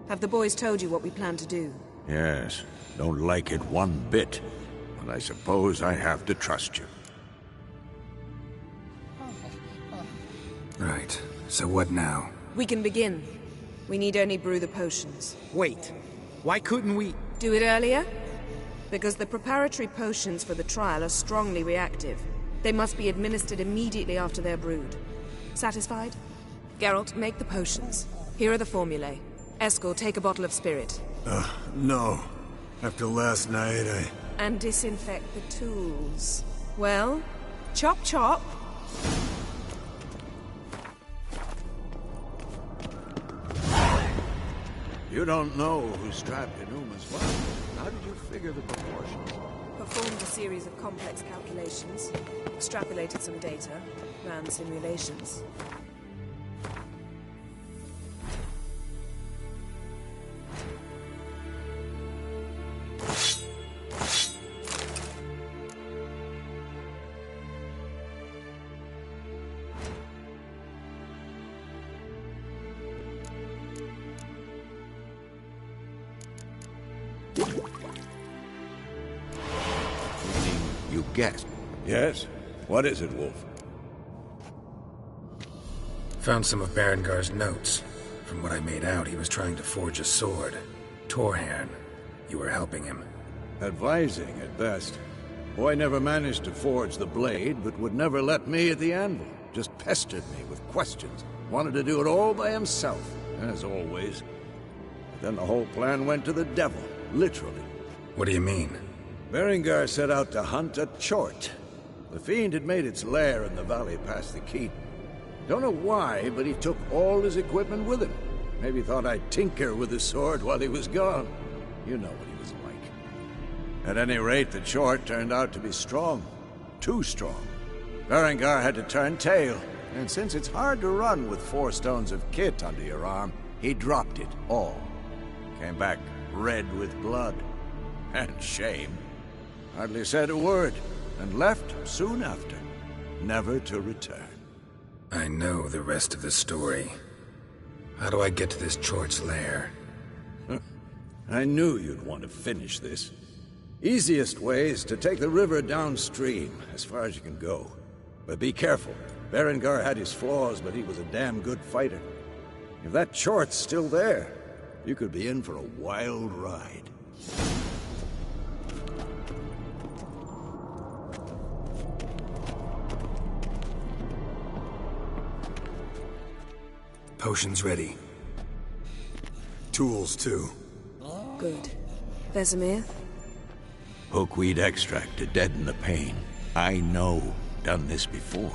Have the boys told you what we plan to do? Yes. Don't like it one bit. But I suppose I have to trust you. Right. So what now? We can begin. We need only brew the potions. Wait. Why couldn't we... Do it earlier? Because the preparatory potions for the trial are strongly reactive. They must be administered immediately after they're brewed. Satisfied? Geralt, make the potions. Here are the formulae. Eskel, take a bottle of spirit. No. After last night, And disinfect the tools. Well, chop chop. You don't know who strapped in Uma's body. How did you figure the proportions? Performed a series of complex calculations. Extrapolated some data. Ran simulations. You guessed. Yes? What is it, Wolf? Found some of Berengar's notes. From what I made out, he was trying to forge a sword. Torhairn. You were helping him. Advising, at best. Boy never managed to forge the blade, but would never let me at the anvil. Just pestered me with questions. Wanted to do it all by himself, as always. But then the whole plan went to the devil, literally. What do you mean? Berengar set out to hunt a chort. The fiend had made its lair in the valley past the keep. Don't know why, but he took all his equipment with him. Maybe thought I'd tinker with his sword while he was gone. You know what he was like. At any rate, the Chort turned out to be strong. Too strong. Berengar had to turn tail, and since it's hard to run with 4 stones of kit under your arm, he dropped it all. Came back red with blood. And shame. Hardly said a word, and left soon after, never to return. I know the rest of the story. How do I get to this Chort's lair? I knew you'd want to finish this. Easiest way is to take the river downstream, as far as you can go. But be careful. Berengar had his flaws, but he was a damn good fighter. If that Chort's still there, you could be in for a wild ride. Potions ready. Tools, too. Good. Vesemir? Hookweed extract to deaden the pain. I know. Done this before.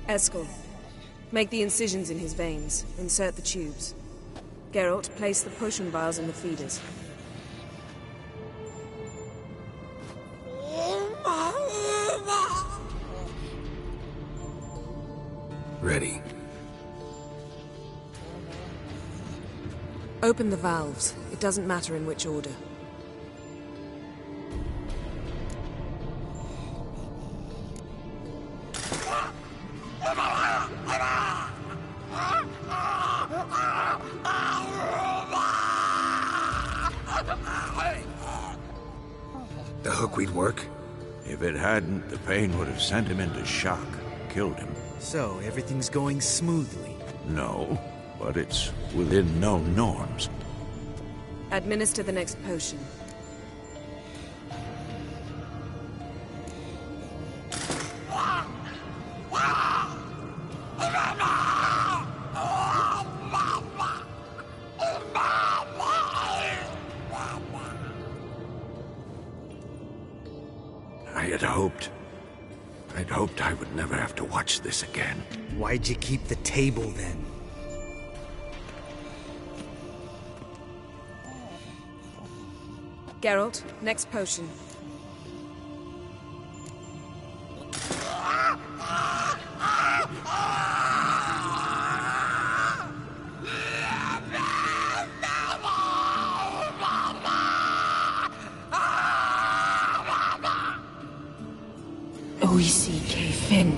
Eskel. Make the incisions in his veins. Insert the tubes. Geralt, place the potion vials in the feeders. Ready. Open the valves. It doesn't matter in which order. The hookweed work? If it hadn't, the pain would have sent him into shock, killed him. So, everything's going smoothly. No, but it's within known norms. Administer the next potion. I'd hoped I would never have to watch this again. Why'd you keep the table then? Geralt, next potion. Oisi Finn.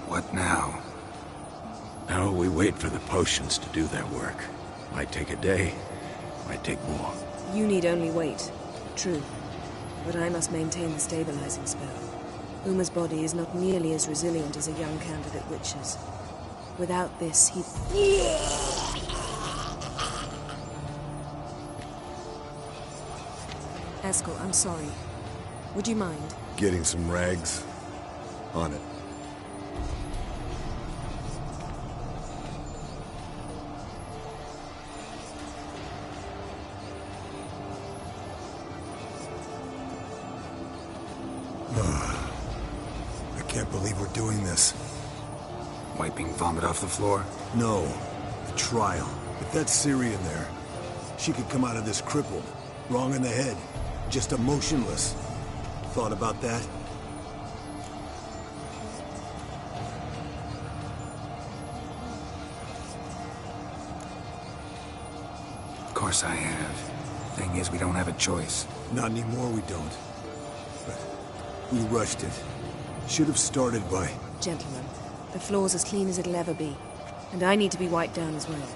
What now? Now we wait for the potions to do their work. Might take a day, might take more. You need only wait. True. But I must maintain the stabilizing spell. Uma's body is not nearly as resilient as a young candidate witch's. Without this, he... Eskel, I'm sorry. Would you mind? Getting some rags? On it. I can't believe we're doing this. Wiping vomit off the floor? No. The trial. If that's Ciri in there, she could come out of this crippled. Wrong in the head. Just emotionless. Thought about that? Of course I have. Thing is, we don't have a choice. Not anymore, we don't. But we rushed it. Should have started by... Gentlemen, the floor's as clean as it'll ever be. And I need to be wiped down as well.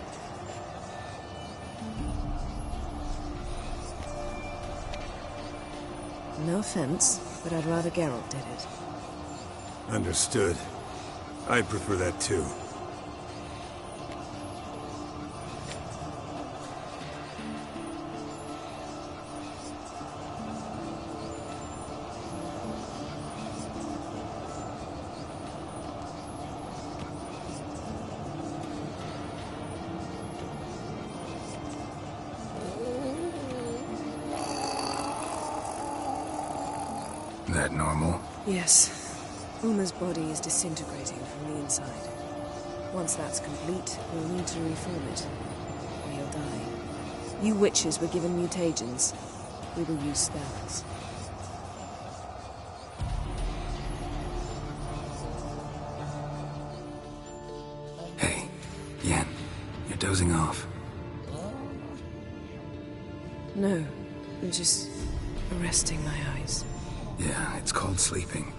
No offense, but I'd rather Geralt did it. Understood. I'd prefer that too. That normal? Yes. Uma's body is disintegrating from the inside. Once that's complete, we'll need to reform it. Or you'll die. You witches were given mutagens. We will use spells. Hey, Yen, you're dozing off. No, I'm just arresting my eyes. Yeah, it's called sleeping.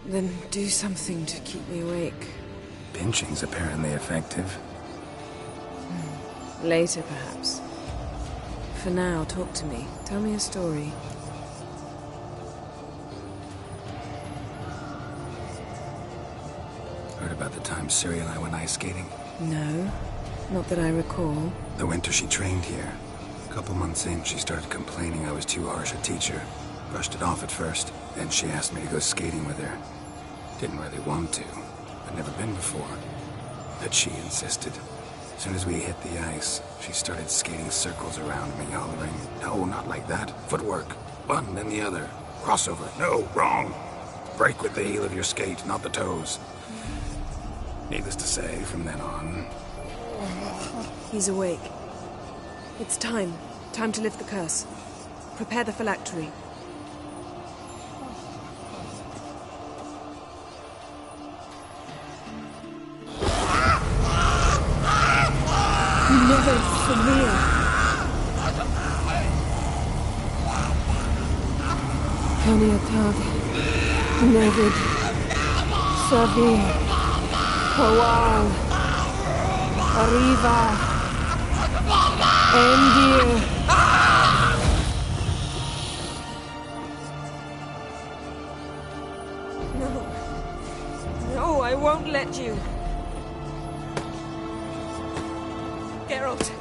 Then do something to keep me awake. Pinching's apparently effective. Later, perhaps. For now, talk to me. Tell me a story. Heard about the time Ciri and I went ice skating? No, not that I recall. The winter she trained here. A couple months in, she started complaining I was too harsh a teacher. Brushed it off at first, then she asked me to go skating with her. Didn't really want to. I'd never been before. But she insisted. As soon as we hit the ice, she started skating circles around me, hollering, "No, not like that. Footwork. One, then the other. Crossover. No, wrong. Break with the heel of your skate, not the toes." Needless to say, from then on... He's awake. It's time. Time to lift the curse. Prepare the phylactery. Never familiar. Kaniatad, Nevid, Savi, Kowal, Arriva, Endir. No, I won't let you. Geralt,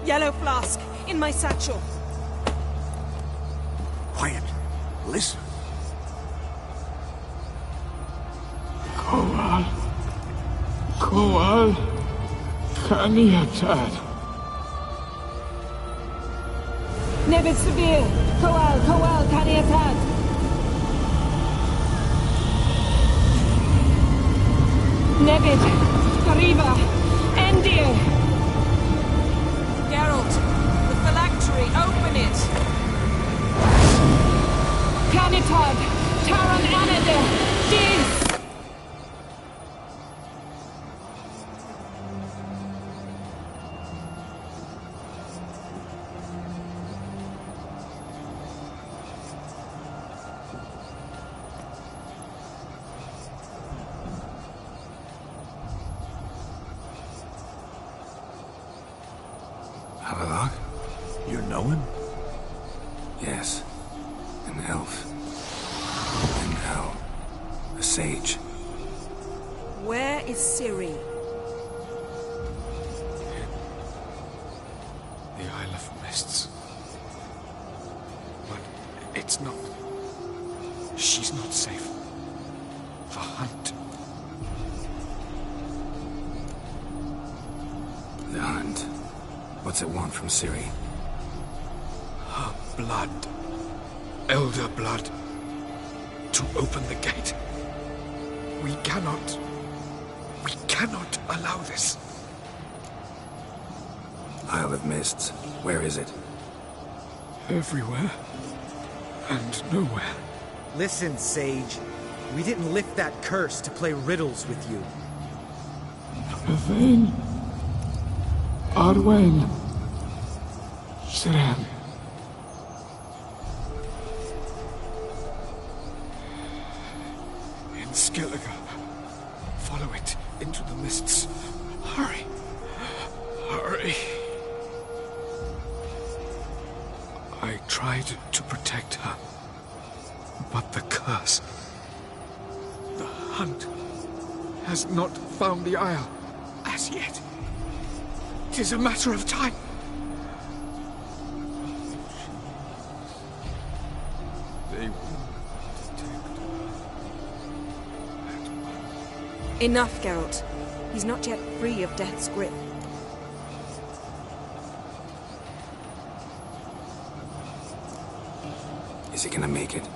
yellow flask, in my satchel. Quiet. Listen. Kowal, Kaniatad. Nevid Severe, Kowal, Kaniatad. Nevid, Arriva, Endir. Geralt, the phylactery, open it! Canitad, Taran Anadir, Dis! Havelock? You know him? Yes. An elf. An owl. A sage. Where is Ciri? The Isle of Mists. But it's not... She's not safe. The hunt. The hunt. What's it want from Ciri? Her blood. Elder blood. To open the gate. We cannot allow this. Isle of Mists. Where is it? Everywhere. And nowhere. Listen, Sage. We didn't lift that curse to play riddles with you. Yvain. Arwen. Siren. In Skellige. Follow it into the mists. Hurry. Hurry. I tried to protect her. But the curse... The hunt has not found the Isle as yet. 'Tis a matter of time. They will detect her. Enough, Geralt. He's not yet free of death's grip. Is he gonna make it?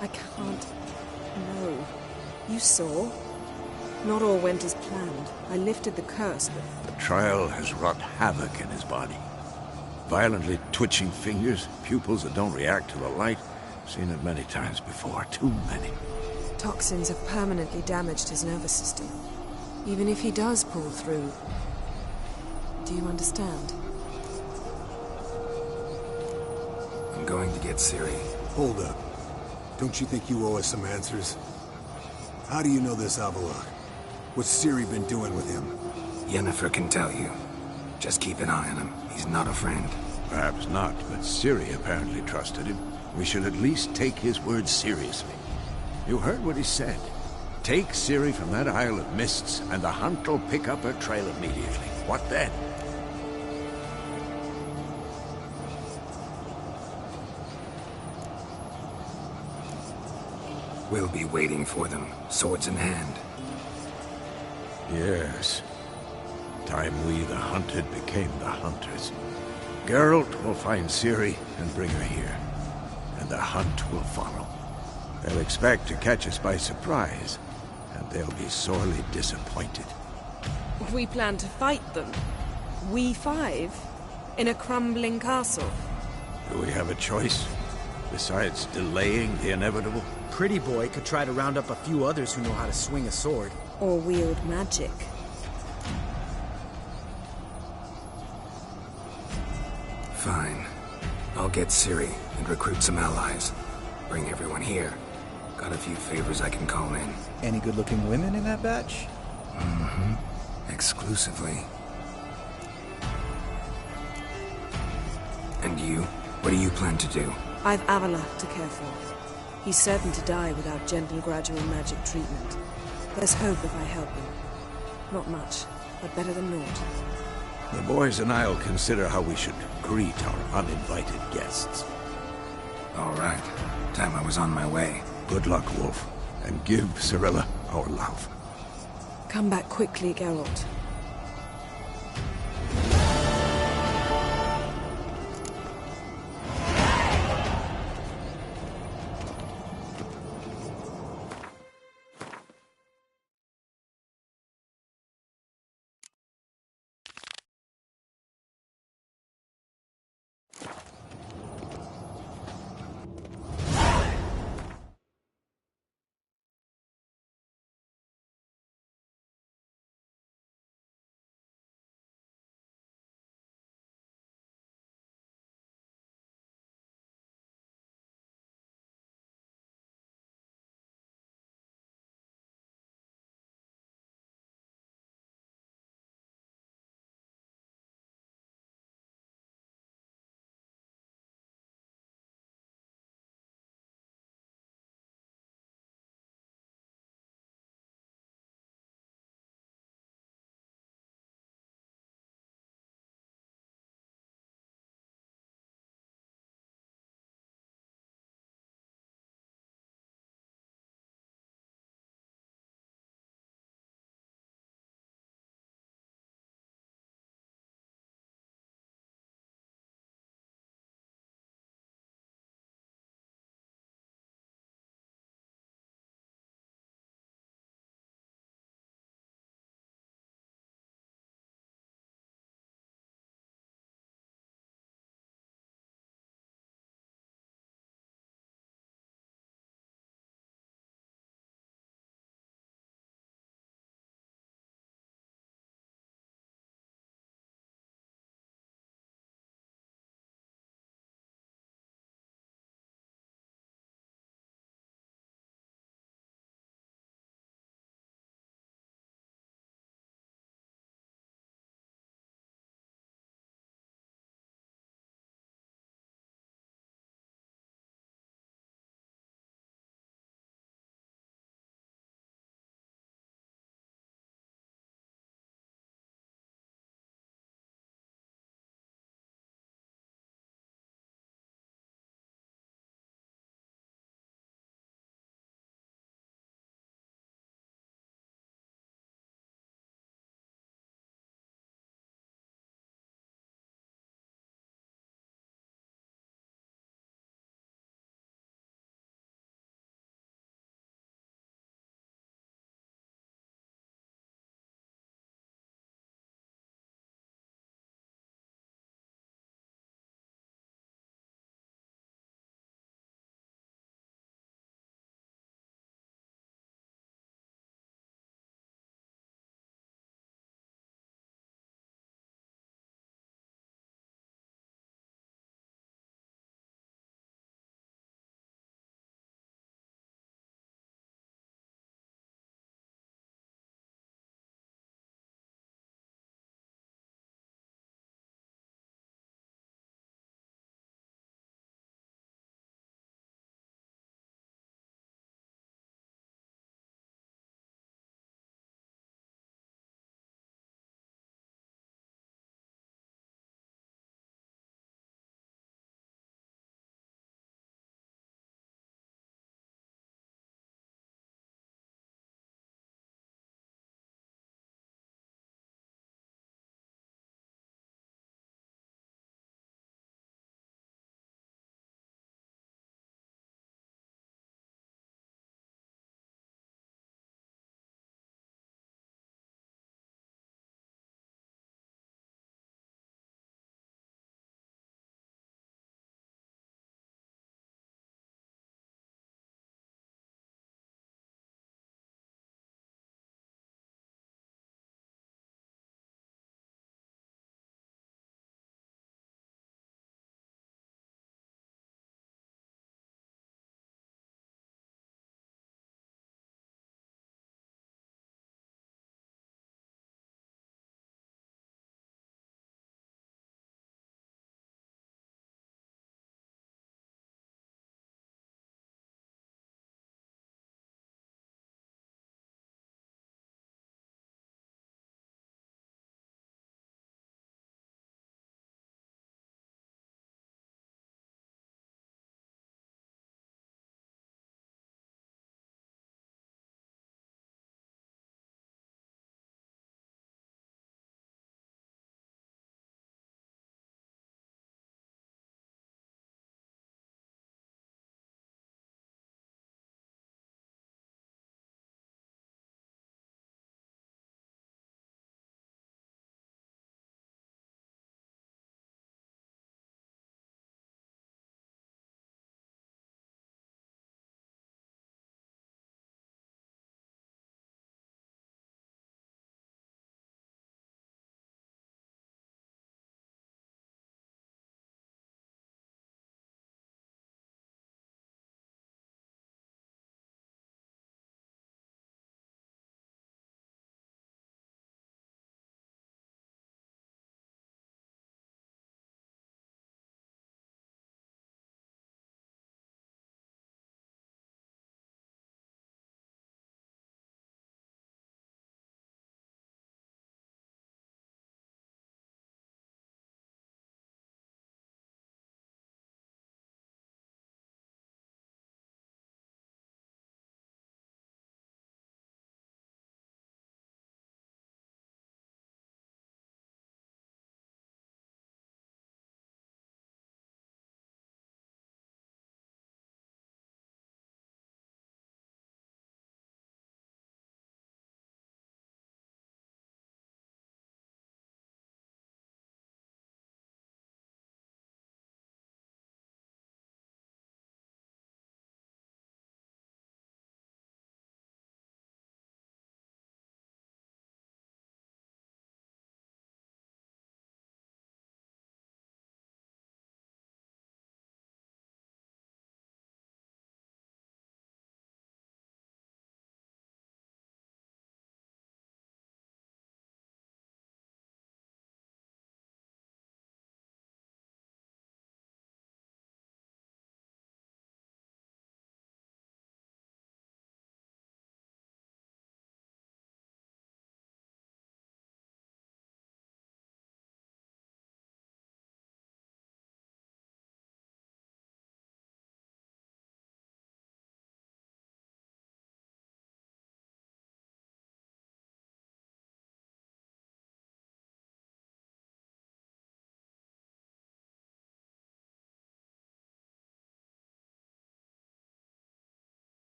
I can't. No. You saw. Not all went as planned. I lifted the curse, but The trial has wrought havoc in his body. Violently twitching fingers, pupils that don't react to the light. Seen it many times before, too many. toxins have permanently damaged his nervous system. Even if he does pull through, do you understand? I'm going to get Ciri. Hold up. Don't you think you owe us some answers? How do you know this Avallac'h? What's Ciri been doing with him? Yennefer can tell you. Just keep an eye on him. He's not a friend. Perhaps not, but Ciri apparently trusted him. We should at least take his words seriously. You heard what he said. Take Ciri from that Isle of Mists, and the Hunt will pick up her trail immediately. What then? We'll be waiting for them, swords in hand. Yes. Time we, the hunted, became the hunters. Geralt will find Ciri and bring her here. And the hunt will follow. They'll expect to catch us by surprise, and they'll be sorely disappointed. We plan to fight them. We five? In a crumbling castle? Do we have a choice? Besides delaying the inevitable? Pretty Boy could try to round up a few others who know how to swing a sword. Or wield magic? Fine. I'll get Ciri and recruit some allies. Bring everyone here. Got a few favors I can call in. Any good-looking women in that batch? Mm-hmm. Exclusively. And you? What do you plan to do? I've Avallac'h to care for. He's certain to die without gentle, gradual magic treatment. There's hope if I help him. Not much, but better than naught. The boys and I'll consider how we should greet our uninvited guests. All right. Time I was on my way. Good luck, Wolf, and give Cirilla our love. Come back quickly, Geralt.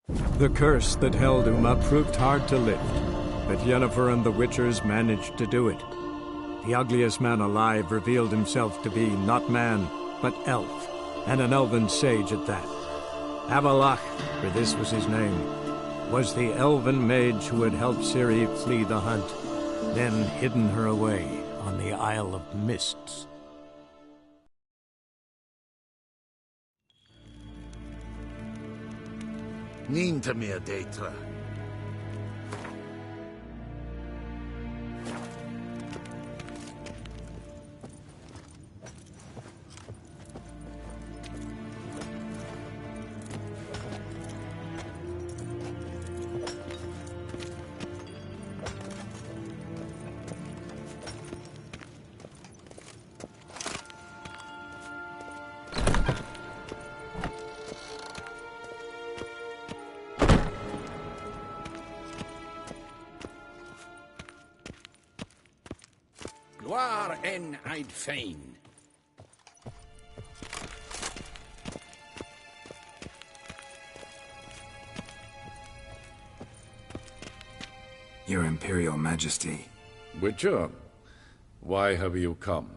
The curse that held Uma proved hard to lift, but Yennefer and the Witchers managed to do it. The ugliest man alive revealed himself to be not man, but elf, and an elven sage at that. Avallac'h, for this was his name, was the elven mage who had helped Ciri flee the hunt, then hidden her away on the Isle of Mists. Niente meer deitra. Gloire en I'd fain. Your Imperial Majesty. Witcher, why have you come?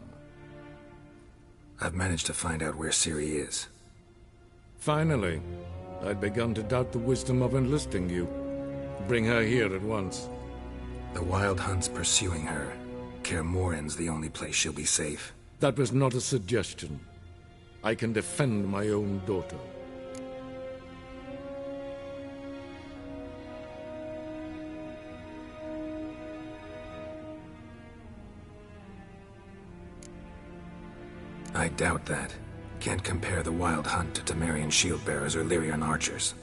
I've managed to find out where Ciri is. Finally. I'd begun to doubt the wisdom of enlisting you. Bring her here at once. The Wild Hunt's pursuing her. Kaer Morhen's the only place she'll be safe. That was not a suggestion. I can defend my own daughter. I doubt that. Can't compare the Wild Hunt to Temerian shield-bearers or Lyrian archers.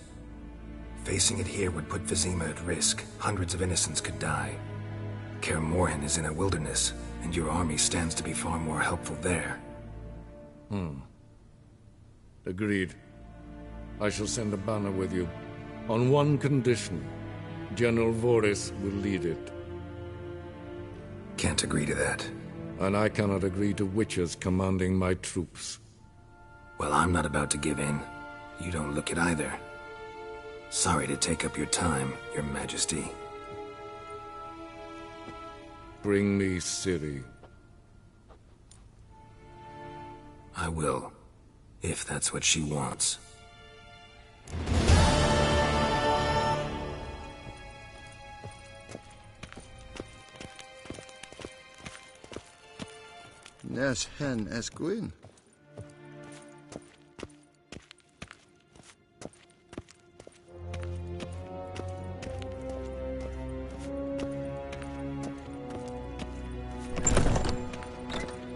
Facing it here would put Vizima at risk. Hundreds of innocents could die. Kaer Morhen is in a wilderness, and your army stands to be far more helpful there. Agreed. I shall send a banner with you. On one condition. General Voris will lead it. Can't agree to that. And I cannot agree to Witchers commanding my troops. Well, I'm not about to give in. You don't look it either. Sorry to take up your time, Your Majesty. Bring me Ciri. I will, if that's what she wants. Nes hen esquin.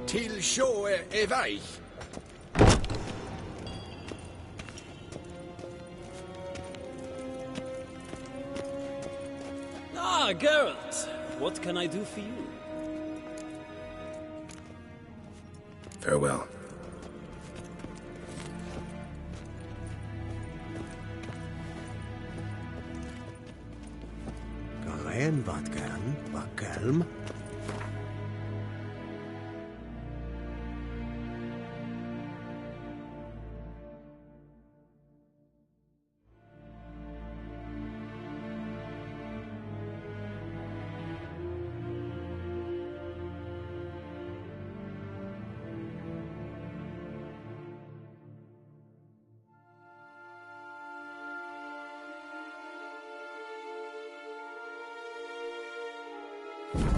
Til sjå vei. Ah, Geralt. What can I do for you? Farewell. Garen Vatkan, Vakelm.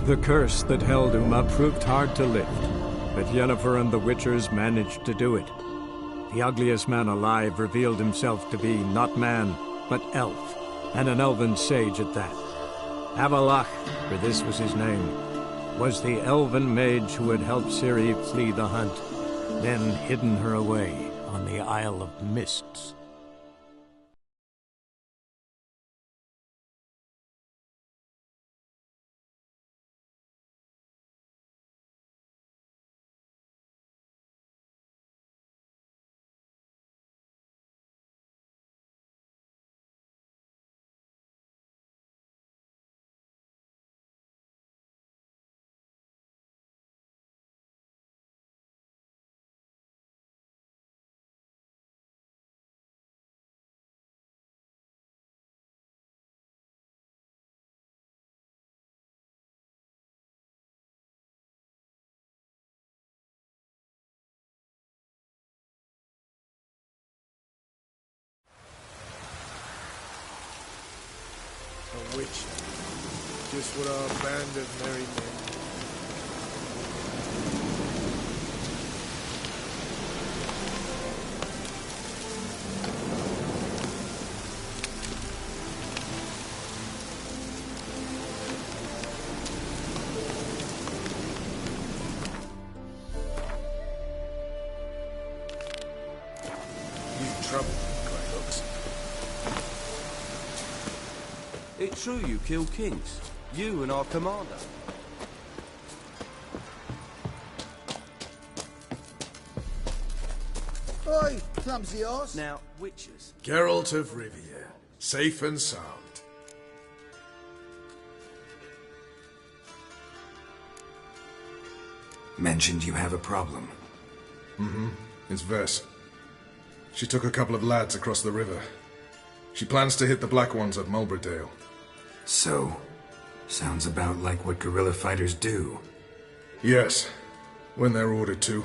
The curse that held Uma proved hard to lift, but Yennefer and the Witchers managed to do it. The ugliest man alive revealed himself to be not man, but elf, and an elven sage at that. Avallac'h, for this was his name, was the elven mage who had helped Ciri flee the hunt, then hidden her away on the Isle of Mists. Just what our band of merry men. It's true you killed kings. You and our commander. Oi, clumsy horse. Now, witches. Geralt of Rivia, safe and sound. Mentioned you have a problem. Mm-hmm. It's Vess. She took a couple of lads across the river. She plans to hit the Black Ones at Mulberdale. So, sounds about like what guerrilla fighters do. Yes, when they're ordered to.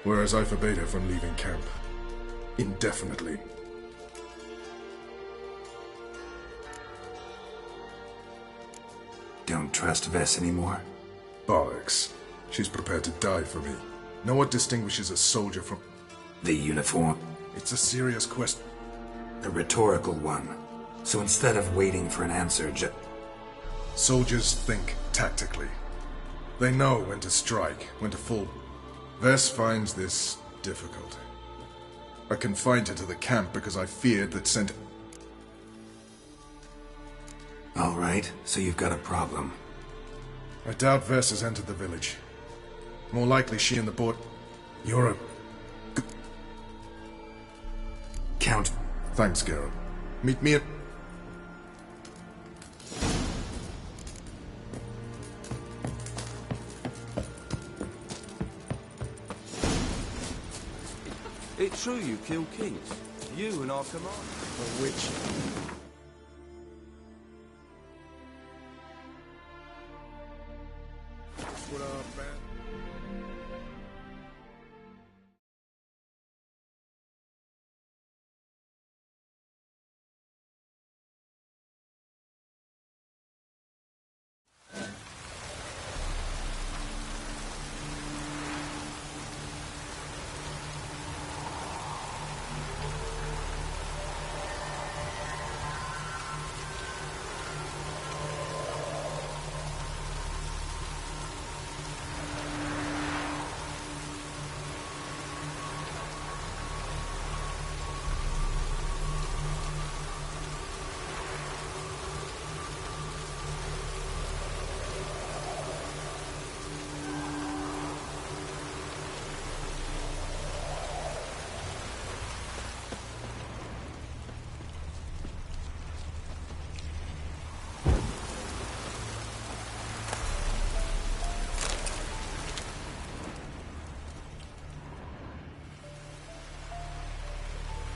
Whereas I forbade her from leaving camp. Indefinitely. Don't trust Vess anymore? Bollocks. She's prepared to die for me. Know what distinguishes a soldier from... The uniform? It's a serious question. A rhetorical one. So instead of waiting for an answer, soldiers think tactically. They know when to strike, when to fall. Vess finds this difficult. I confined her to the camp because I feared that sent... All right, so you've got a problem. I doubt Vess has entered the village. More likely she and the board... You're a... Count. Thanks, Geralt. Meet me at... It's true you killed kings. You and our commander. A witch. What our band...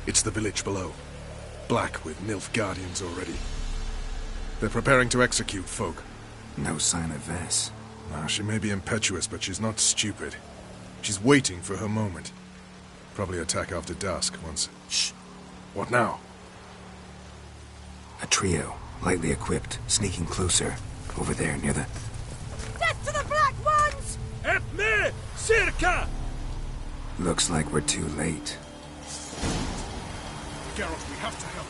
It's the village below. Black with Nilfgaardians already. They're preparing to execute folk. No sign of Vess. She may be impetuous, but she's not stupid. She's waiting for her moment. Probably attack after dusk once... Shh! What now? A trio, lightly equipped, sneaking closer. Over there, near the... Death to the Black Ones! Help me! Circa! Looks like we're too late. Geralt, we have to help.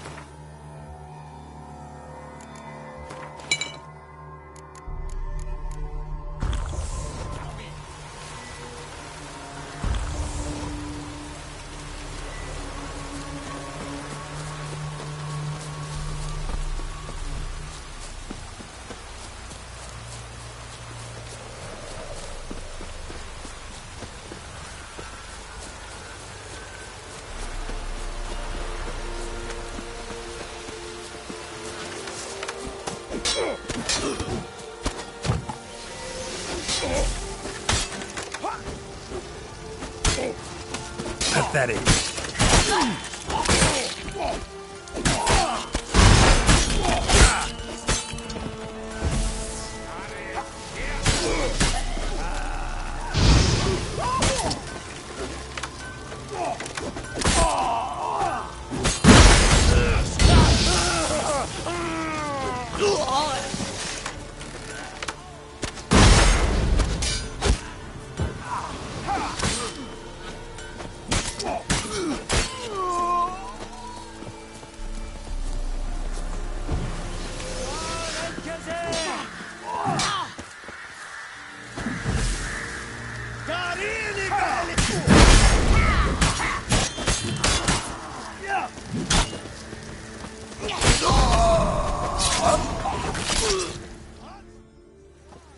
Pathetic.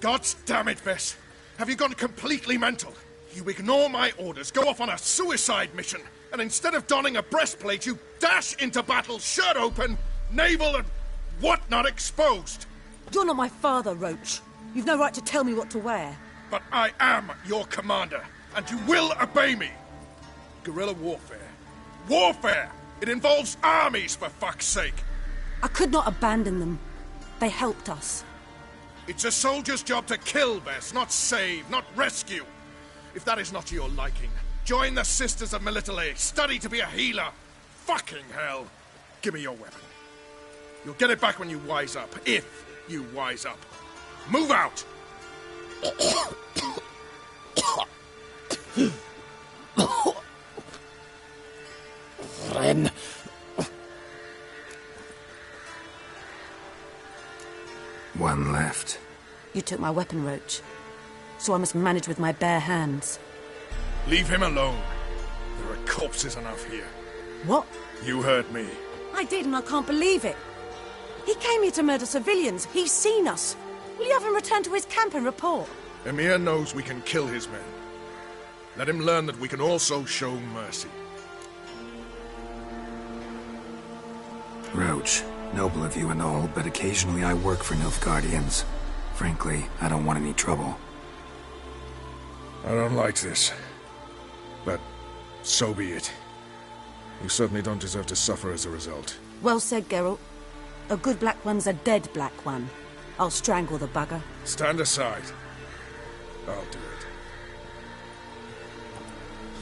God damn it, Vess. Have you gone completely mental? You ignore my orders, go off on a suicide mission, and instead of donning a breastplate, you dash into battle, shirt open, navel and whatnot exposed. You're not my father, Roach. You've no right to tell me what to wear. But I am your commander, and you will obey me. Guerrilla warfare. Warfare! It involves armies, for fuck's sake. I could not abandon them. They helped us. It's a soldier's job to kill, Vess, not save, not rescue. If that is not to your liking, join the Sisters of Melitele, study to be a healer. Fucking hell. Give me your weapon. You'll get it back when you wise up, if you wise up. Move out! Ren. One left. You took my weapon, Roach. So I must manage with my bare hands. Leave him alone. There are corpses enough here. What? You heard me. I did, and I can't believe it. He came here to murder civilians. He's seen us. Will you have him return to his camp and report? Emir knows we can kill his men. Let him learn that we can also show mercy. Roach, noble of you and all, but occasionally I work for Nilfgaardians. Frankly, I don't want any trouble. I don't like this. But so be it. You certainly don't deserve to suffer as a result. Well said, Geralt. A good black one's a dead black one. I'll strangle the bugger. Stand aside. I'll do it.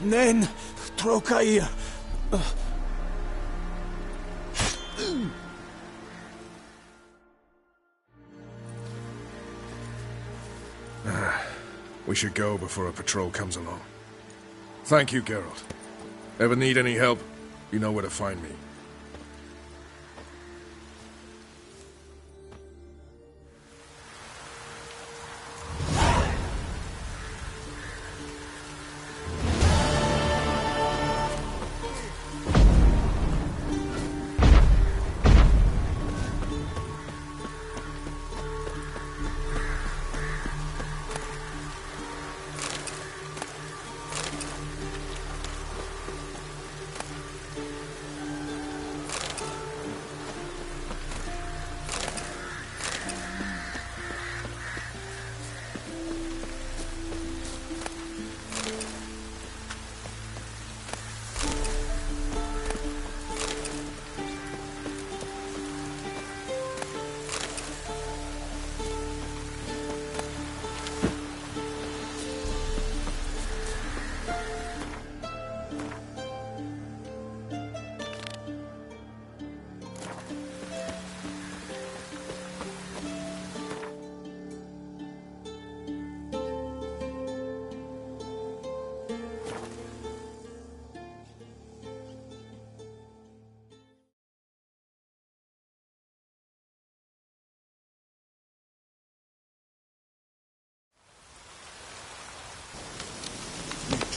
Nen, Trokair. We should go before a patrol comes along. Thank you, Geralt. Ever need any help, you know where to find me.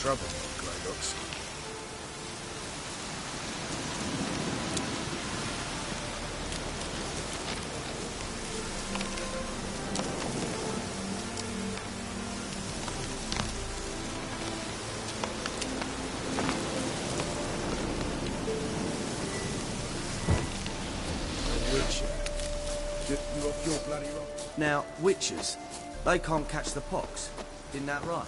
Trouble, Glydox. Witcher. Get you off your bloody rock. Now, witches, they can't catch the pox. Isn't that right?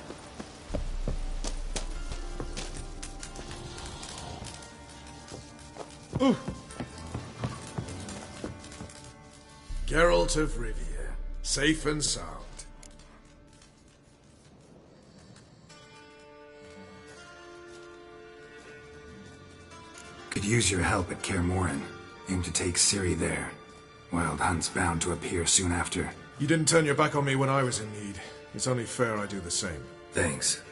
Geralt of Rivia, safe and sound. Could use your help at Kaer Morhen. Aim to take Ciri there. Wild Hunt's bound to appear soon after. You didn't turn your back on me when I was in need. It's only fair I do the same. Thanks.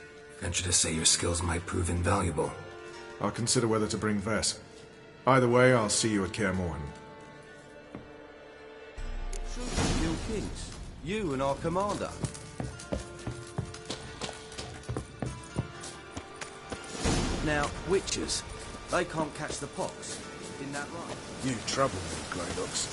Venture to say your skills might prove invaluable. I'll consider whether to bring Vess. Either way, I'll see you at Kaer Morhen. Kill kings. You and our commander. Now, witches, they can't catch the pox. Isn't that right? You trouble me, Glydox.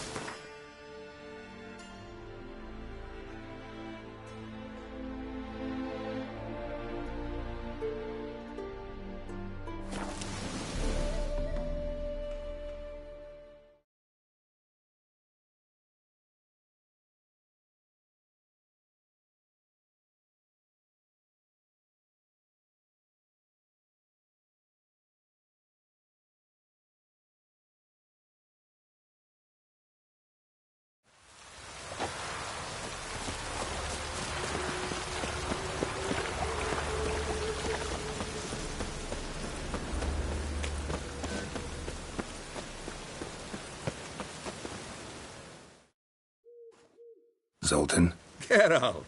Zoltan? Geralt.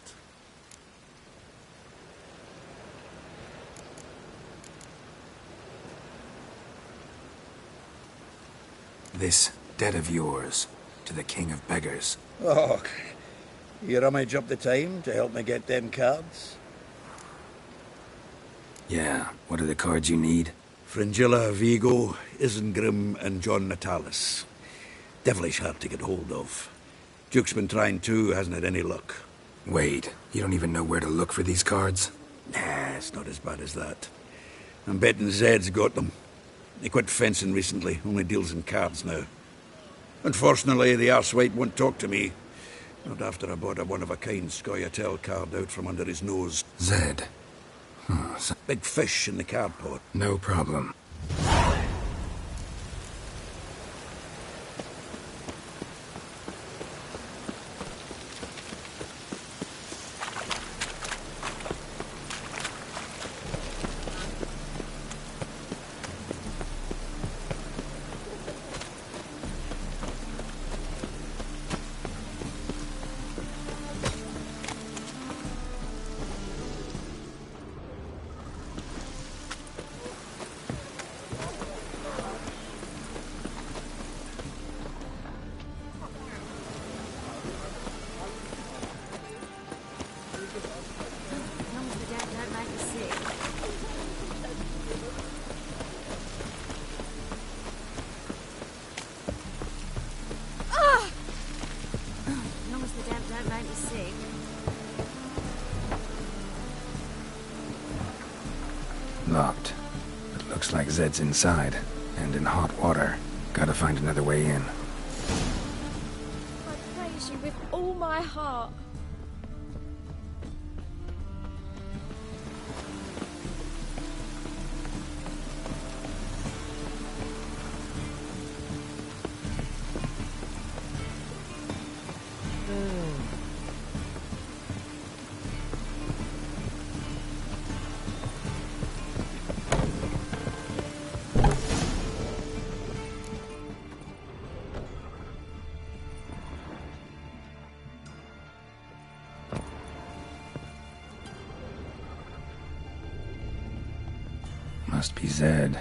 This debt of yours to the King of Beggars. Oh, you rummage up the time to help me get them cards? Yeah, what are the cards you need? Fringilla, Vigo, Isengrim, and John Natalis. Devilish hard to get hold of. Duke's been trying too, hasn't had any luck. Wait, you don't even know where to look for these cards? Nah, it's not as bad as that. I'm betting Zed's got them. He quit fencing recently, only deals in cards now. Unfortunately, the arsewite won't talk to me. Not after I bought a one-of-a-kind Scoia'tael card out from under his nose. Zed. Big fish in the card pot. No problem. Locked. It looks like Zed's inside, and in hot water. Gotta find another way in. I praise you with all my heart. Must be Zed.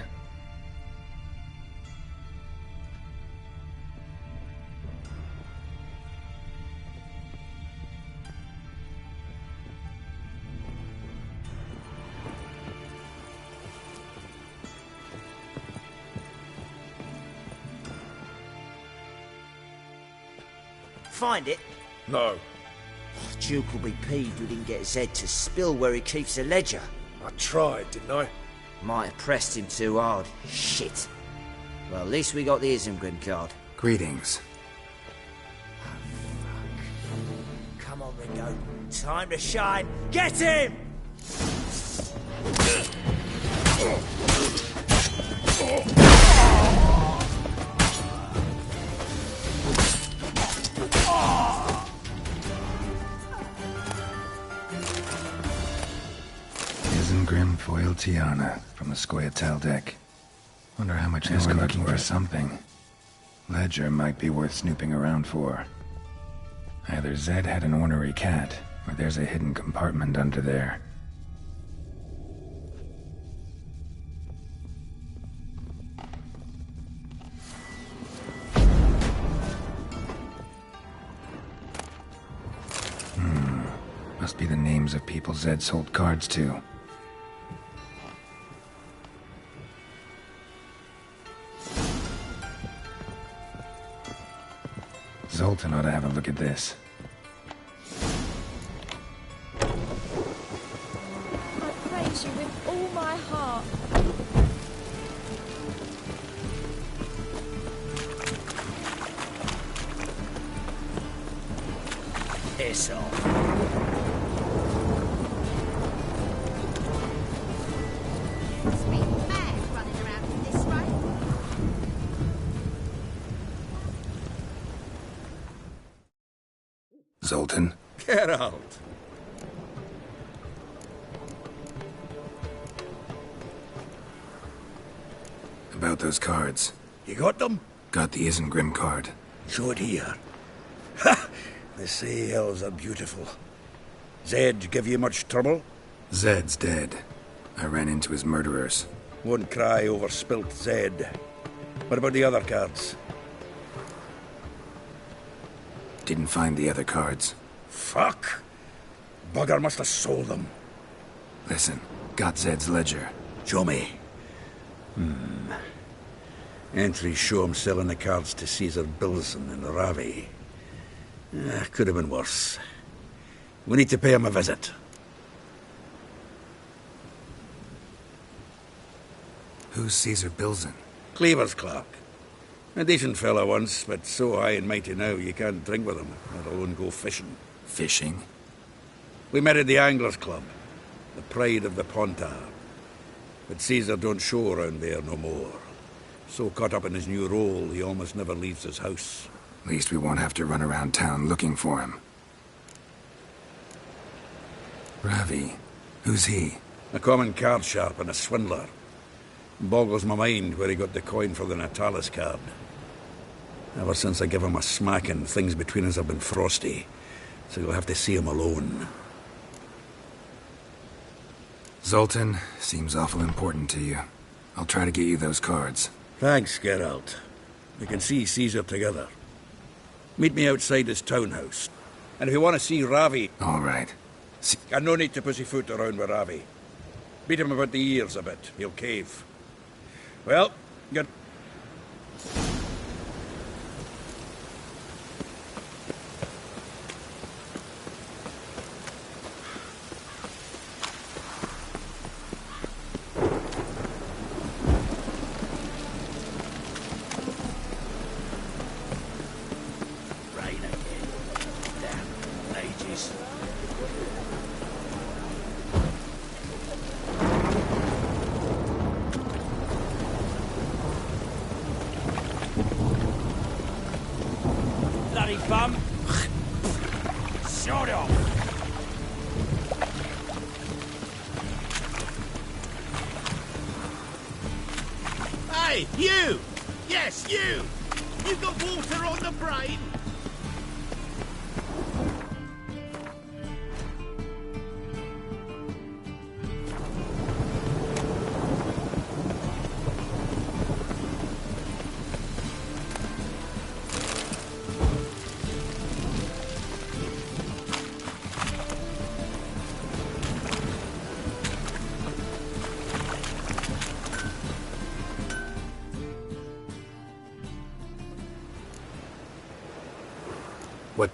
Find it? No. Duke will be peeved we didn't get Zed to spill where he keeps the ledger. I tried, didn't I? Might have pressed him too hard. Shit. Well, at least we got the Isengrim card. Greetings. Come on, Ringo. Time to shine. Get him! Isengrim foil Tiana from the Scoia'tael deck. Wonder how much this card looking for something. Ledger might be worth snooping around for. Either Zed had an ornery cat, or there's a hidden compartment under there. Must be the names of people Zed sold cards to. Zoltan ought to have a look at this. I praise you with all my heart. Piss off. Zoltan? Get out! About those cards. You got them? Got the Isengrim card. Show it here. Ha! They say hells are beautiful. Zed give you much trouble? Zed's dead. I ran into his murderers. Won't cry over spilt Zed. What about the other cards? Didn't find the other cards. Fuck! Bugger must have sold them. Listen, got Zed's ledger. Show me. Entries show him selling the cards to Caesar Bilson and Ravi. Could have been worse. We need to pay him a visit. Who's Caesar Bilson? Cleaver's clerk. A decent fella once, but so high and mighty now you can't drink with him, let alone go fishing. Fishing? We met at the Anglers Club, the pride of the Pontar. But Caesar don't show around there no more. So caught up in his new role, he almost never leaves his house. At least we won't have to run around town looking for him. Ravi, who's he? A common card sharp and a swindler. Boggles my mind where he got the coin for the Natalis card. Ever since I gave him a smacking, things between us have been frosty. So you'll have to see him alone. Zoltan seems awful important to you. I'll try to get you those cards. Thanks, Geralt. We can see Caesar together. Meet me outside his townhouse. And if you want to see Ravi... All right. And no need to pussyfoot around with Ravi. Beat him about the ears a bit. He'll cave. Well, good. Bum. Shut up. Hey, you! Yes, you! You got water on the brain? What?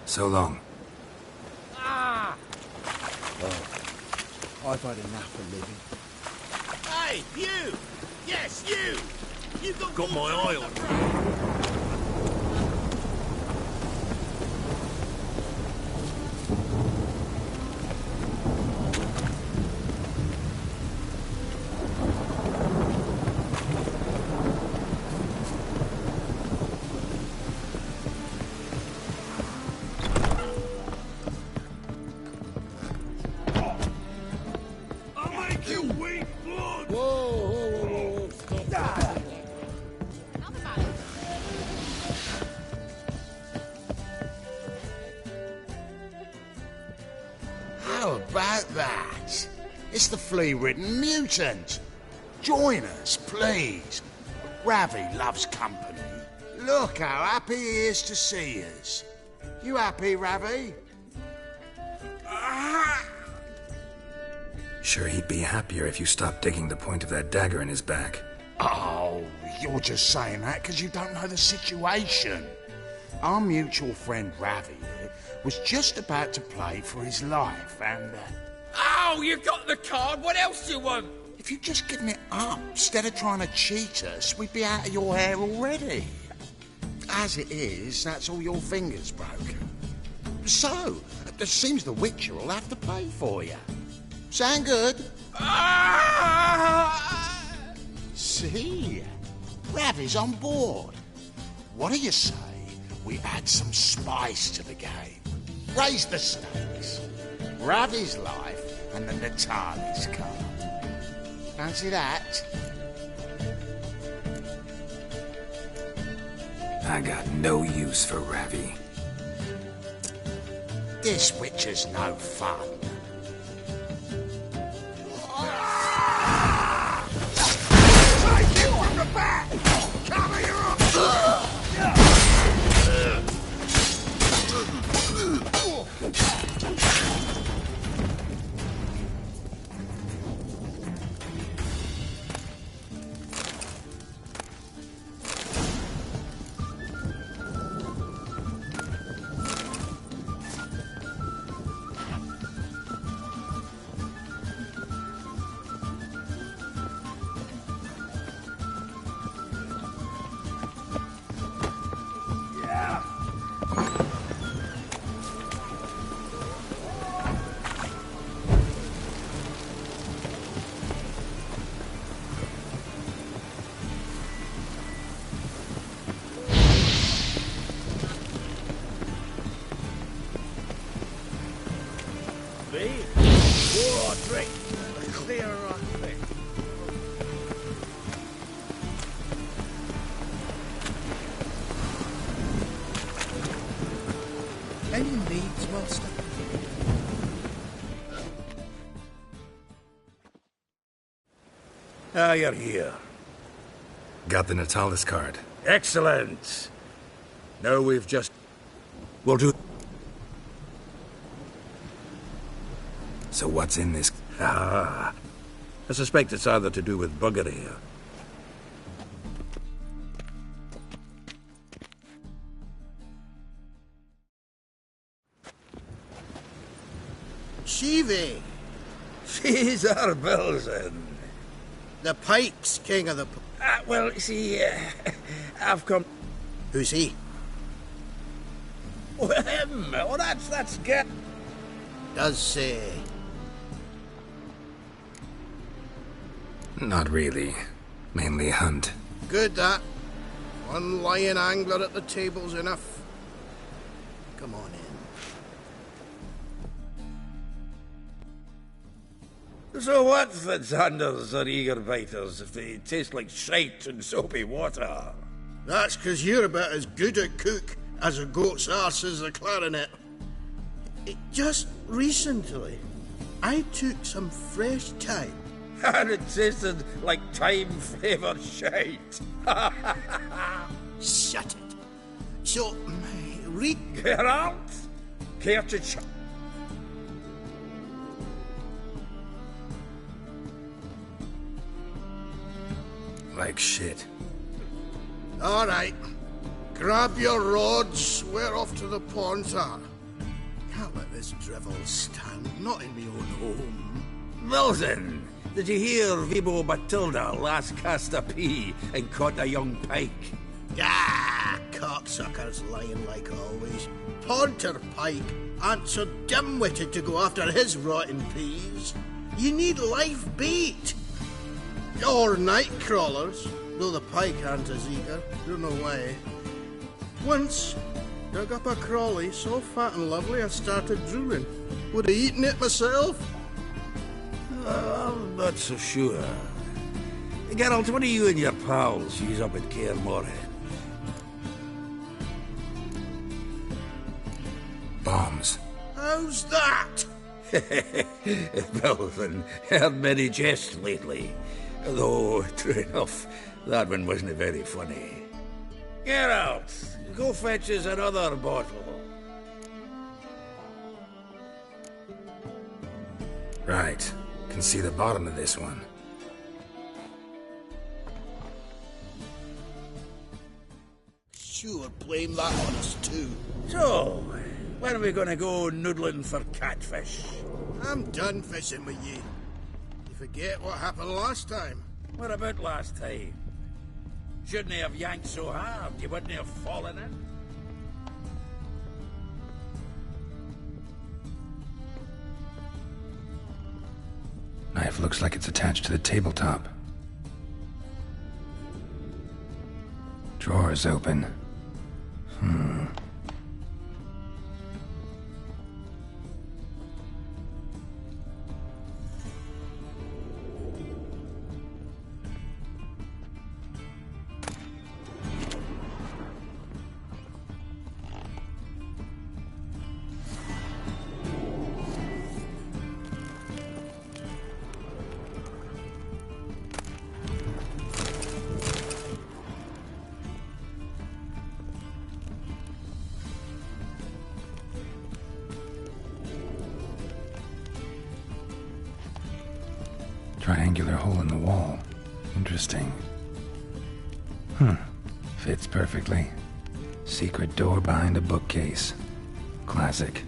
So long. Ah! Oh, I've had enough of living. Hey, you! Yes, you! You got my eye on you. How about that? It's the flea-ridden mutant. Join us, please. Ravi loves company. Look how happy he is to see us. You happy, Ravi? Sure, he'd be happier if you stopped digging the point of that dagger in his back. Oh, you're just saying that because you don't know the situation. Our mutual friend Ravi here was just about to play for his life, and... Oh, you got the card! What else do you want? If you'd just given it up, instead of trying to cheat us, we'd be out of your hair already. As it is, that's all your fingers broken. So, it seems the Witcher will have to pay for you. Sound good? See? Ravi's on board. What do you say we add some spice to the game? Raise the stakes. Ravi's life and the Natalis card. Fancy that? I got no use for Ravi. This Witcher's no fun. Take you from the back! Cover your Any needs, Master? Ah, you're here. Got the Natalis card. Excellent. Now we've just... We'll do... So what's in this? Ah, I suspect it's either to do with buggery. Shivi! She's our Belzen. The Pike's king of the... Well, see, I've come... Who's he? Oh, him! Oh, that's get... Does say... Not really. Mainly hunt. Good, that. One lion angler at the table's enough. Come on in. So what, Fitzhanders or eager biters, if they taste like shite and soapy water? That's 'cause you're about as good a cook as a goat's arse is a clarinet. Just recently, I took some fresh thyme. And it tasted like thyme-flavoured shite. Shut it. So, read... Geralt? Care to Like shit. All right. Grab your rods. We're off to the Pontar. Can't let this drivel stand. Not in me own home. Belzen, did you hear Vibo Batilda last cast a pea and caught a young pike? Ah, cocksuckers lying like always. Pontar Pike ain't so dim-witted to go after his rotten peas. You need live bait. Or night crawlers, though the pike aren't as eager. Don't know why. Once, dug up a crawly so fat and lovely I started drooling. Would have eaten it myself. I'm not so sure. Geralt, what do you and your pals use up at Kaer Morhen? Bombs. How's that? Belzen, heard many jests lately. Though, true enough, that one wasn't very funny. Geralt, go fetch us another bottle. Right. Can see the bottom of this one. sure blame that on us too. So, when are we gonna go noodling for catfish? I'm done fishing with you. You forget what happened last time? What about last time? Shouldn't he have yanked so hard you wouldn't have fallen in? Knife looks like it's attached to the tabletop. Drawer is open. Triangular hole in the wall. Interesting. Fits perfectly. Secret door behind a bookcase. Classic.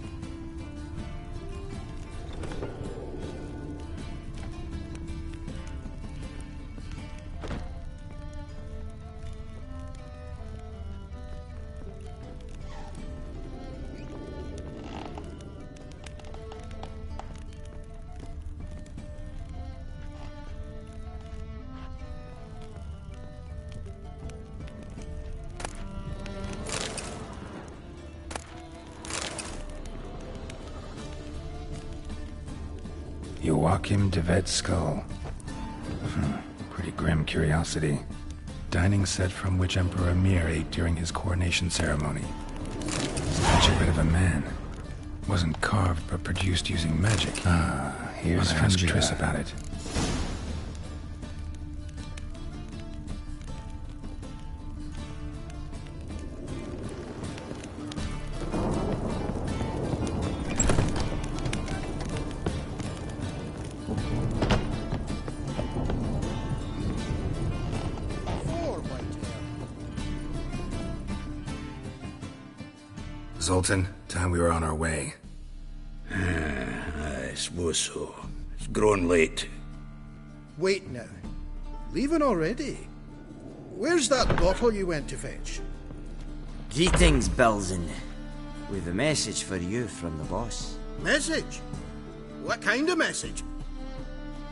Joachim de Ved's skull. Pretty grim curiosity. Dining set from which Emperor Mir ate during his coronation ceremony. Statuette of a man. Wasn't carved but produced using magic. Here's ask Triss about it. Zoltan, time we were on our way. I suppose so. It's grown late. Wait now. Leaving already? Where's that bottle you went to fetch? Greetings, Belzen. We've a message for you from the boss. Message? What kind of message?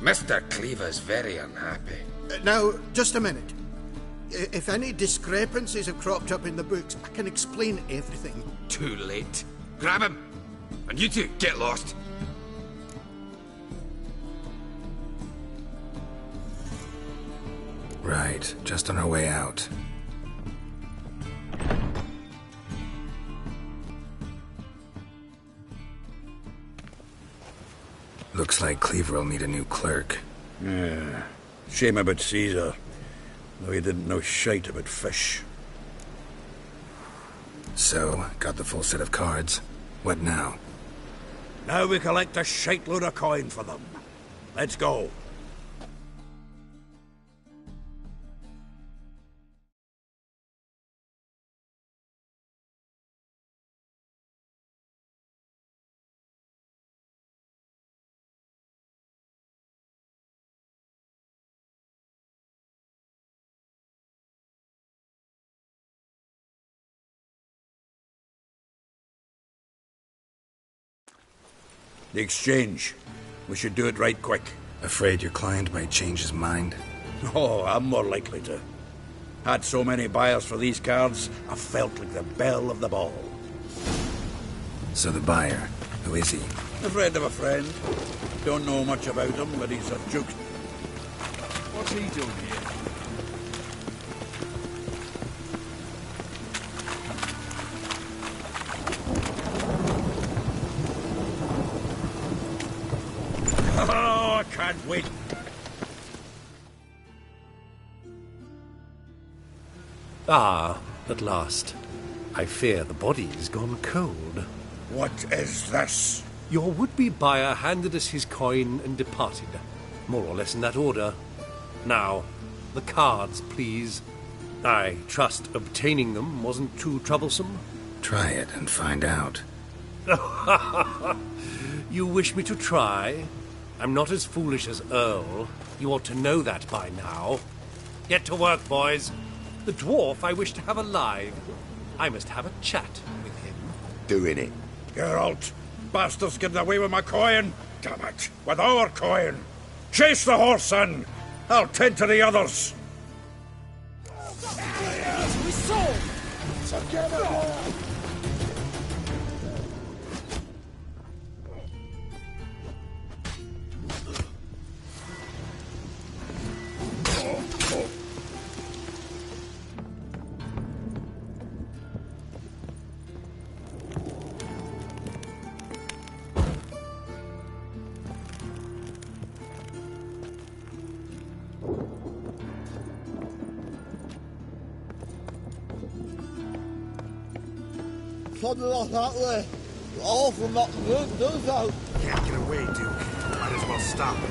Mr. Cleaver's very unhappy. Now, just a minute. If any discrepancies have cropped up in the books, I can explain everything. Too late. Grab him! And you two, get lost! Right, just on our way out. Looks like Cleaver will need a new clerk. Yeah. Shame about Caesar. Though he didn't know shite about fish. So, got the full set of cards. What now? Now we collect a shite load of coin for them. Let's go. The exchange. We should do it right quick. Afraid your client might change his mind? Oh, I'm more likely to. Had so many buyers for these cards, I felt like the belle of the ball. So the buyer, who is he? A friend of a friend. Don't know much about him, but he's a joke. What's he doing here? Oh, I can't wait. Ah, at last. I fear the body's gone cold. What is this? Your would-be buyer handed us his coin and departed. More or less in that order. Now, the cards, please. I trust obtaining them wasn't too troublesome? Try it and find out. You wish me to try? I'm not as foolish as Earl. You ought to know that by now. Get to work, boys. The dwarf I wish to have alive. I must have a chat with him. Doing it. Geralt, bastards getting away with my coin. Damn it, with our coin. Chase the horse, son. I'll tend to the others. We saw! Together! Something like that way. All from not good, does that? Can't get away, Duke. Might as well stop it.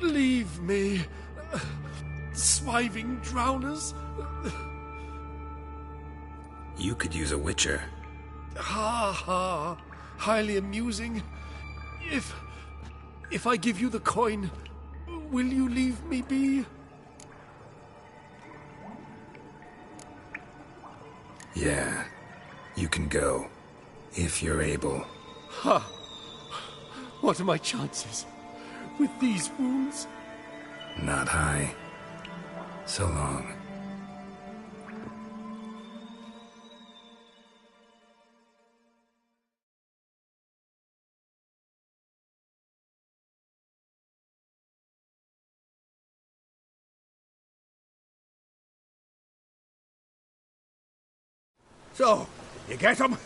Leave me, swiving drowners. You could use a witcher. Ha ha, highly amusing. If I give you the coin, will you leave me be? Yeah, you can go, if you're able. Ha! What are my chances with these wounds? Not high. So long. So, you get him?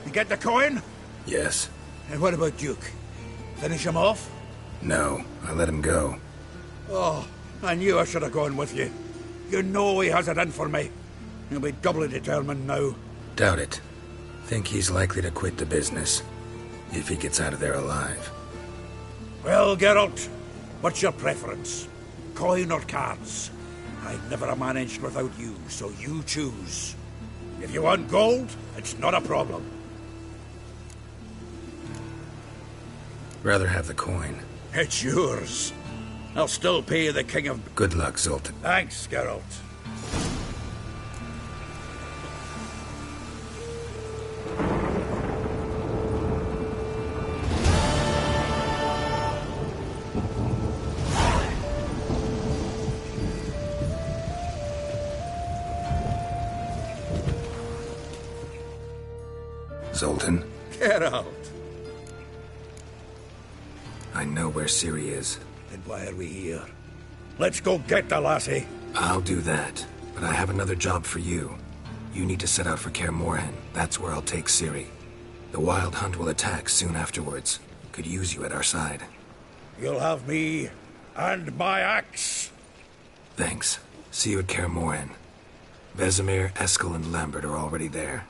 You get the coin? Yes. And what about Duke? Finish him off? No, I let him go. Oh, I knew I should have gone with you. You know he has it in for me. He'll be doubly determined now. Doubt it. Think he's likely to quit the business, if he gets out of there alive. Well, Geralt, what's your preference? Coin or cards? I've never managed without you, so you choose. If you want gold, it's not a problem. Rather have the coin. It's yours. I'll still pay the King of... Good luck, Zoltan. Thanks, Geralt. Zoltan? Get out. I know where Ciri is. Then why are we here? Let's go get the lassie. I'll do that, but I have another job for you. You need to set out for Kaer Morhen. That's where I'll take Ciri. The Wild Hunt will attack soon afterwards. Could use you at our side. You'll have me and my axe. Thanks. See you at Kaer Morhen. Vesemir, Eskel, and Lambert are already there.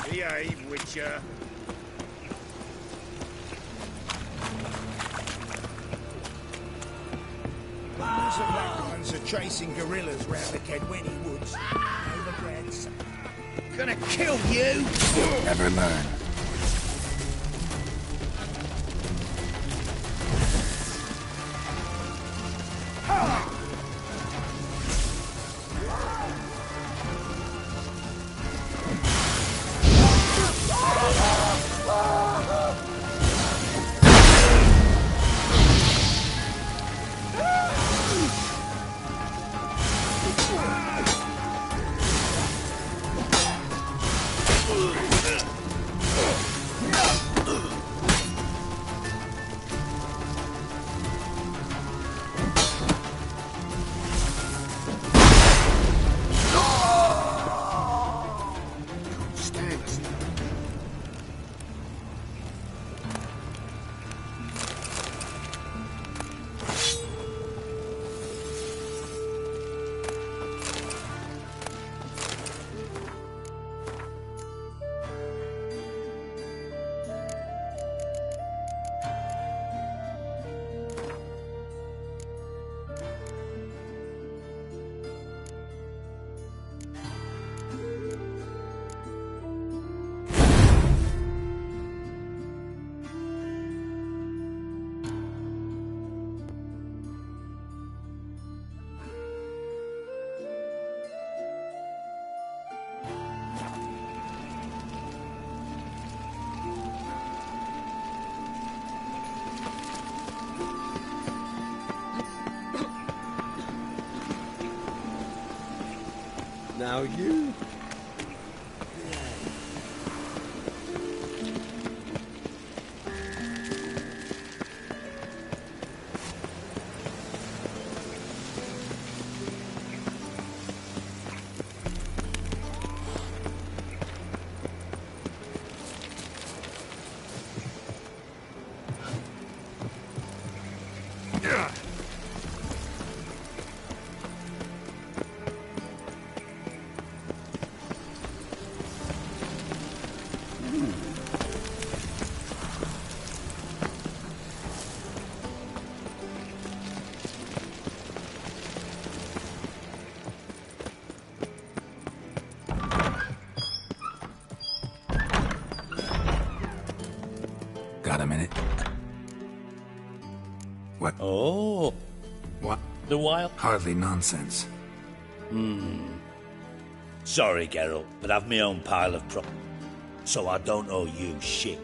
Behave, Witcher. Those black ones are chasing gorillas round the Kedweni woods. Overbreds. Gonna kill you! Never learn. Now you... Got a minute? What? Oh. What? The Wild... Hardly nonsense. Sorry, Geralt, but I've my own pile of so I don't owe you shit.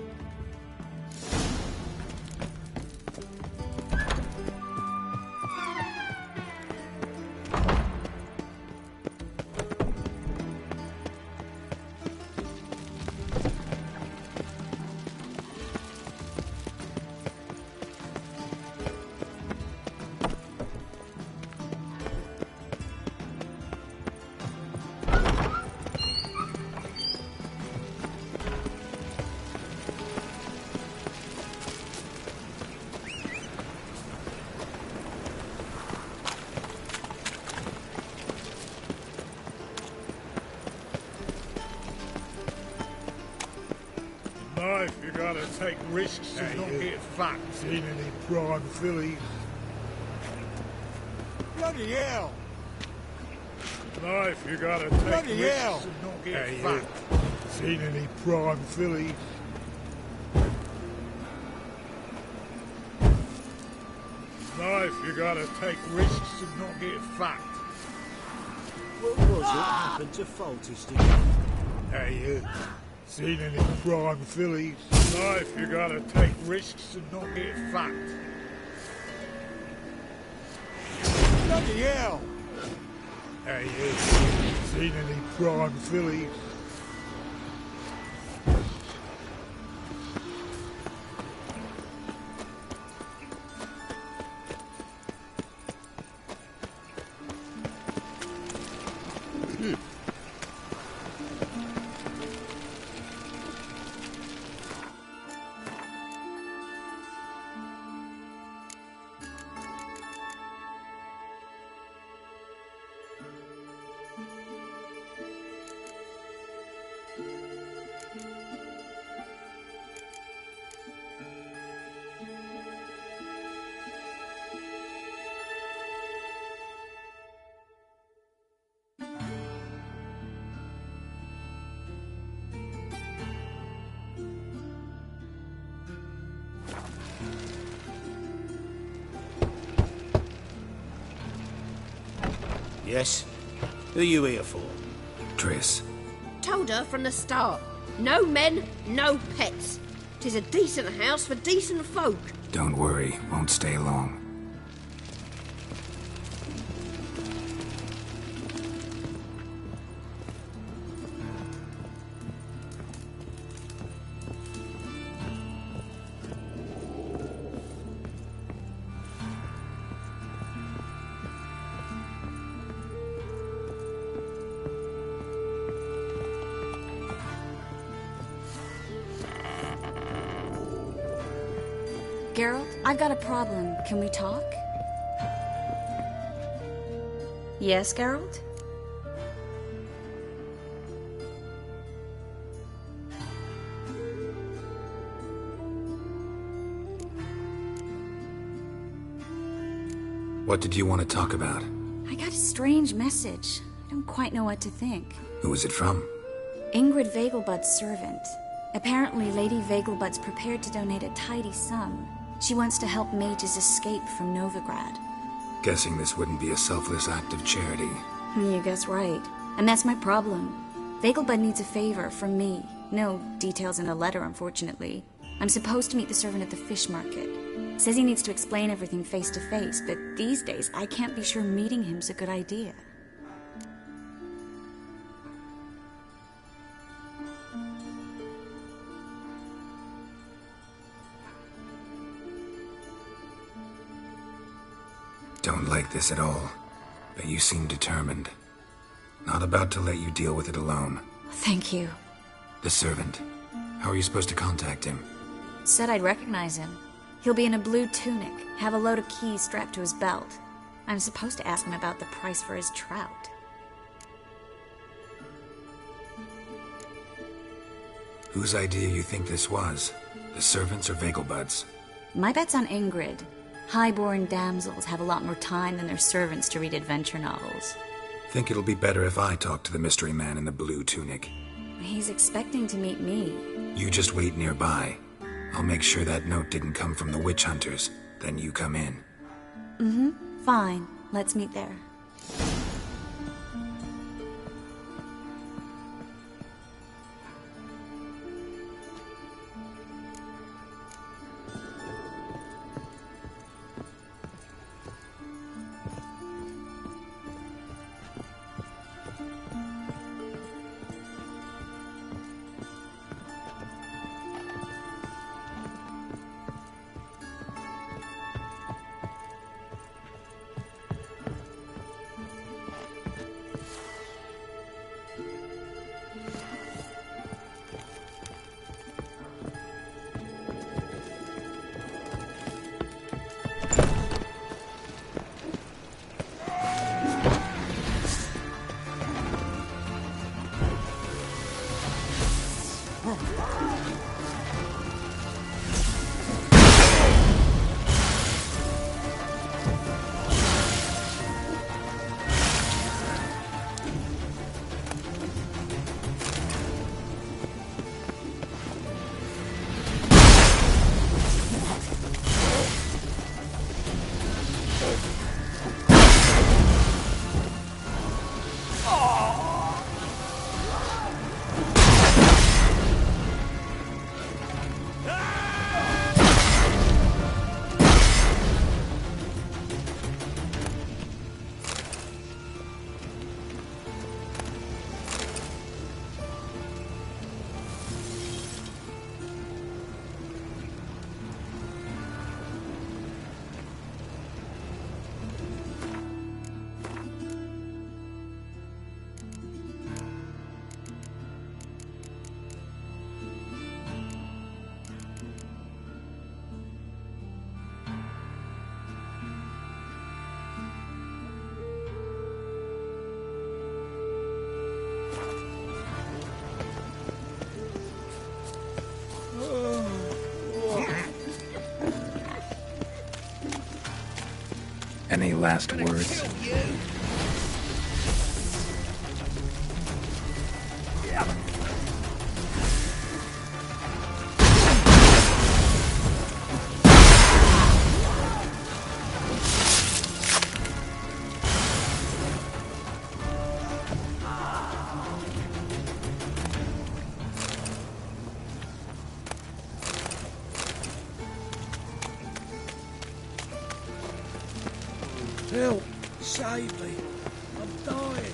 Knife, you gotta take risks and not get fat. Seen any prime fillies? Bloody hell! Knife, you gotta take risks and not get fat. Seen any prime fillies? Knife, you gotta take risks and not get fat. What was it happened to Foltest again? Hey, you. Seen any prime fillies? Knife, you gotta take risks and not get fat. Bloody hell! Hey, seen any prime fillies? Yes? Who are you here for? Triss. Told her from the start. No men, no pets. 'Tis a decent house for decent folk. Don't worry, won't stay long. Geralt, I've got a problem. Can we talk? Yes, Geralt? What did you want to talk about? I got a strange message. I don't quite know what to think. Who was it from? Ingrid Vegelbud's servant. Apparently, Lady Vegelbud's prepared to donate a tidy sum. She wants to help mages escape from Novigrad. Guessing this wouldn't be a selfless act of charity. You guess right. And that's my problem. Vegelbud needs a favor from me. No details in a letter, unfortunately. I'm supposed to meet the servant at the fish market. Says he needs to explain everything face to face, but these days I can't be sure meeting him's a good idea. Don't like this at all, but you seem determined. Not about to let you deal with it alone. Thank you. The servant. How are you supposed to contact him? Said I'd recognize him. He'll be in a blue tunic, have a load of keys strapped to his belt. I'm supposed to ask him about the price for his trout. Whose idea you think this was? The servant's or Vegelbud's? My bet's on Ingrid. Highborn damsels have a lot more time than their servants to read adventure novels. Think it'll be better if I talk to the mystery man in the blue tunic. He's expecting to meet me. You just wait nearby. I'll make sure that note didn't come from the witch hunters. Then you come in. Mm-hmm. Fine. Let's meet there. Any last words? Help! Save me! I'm dying!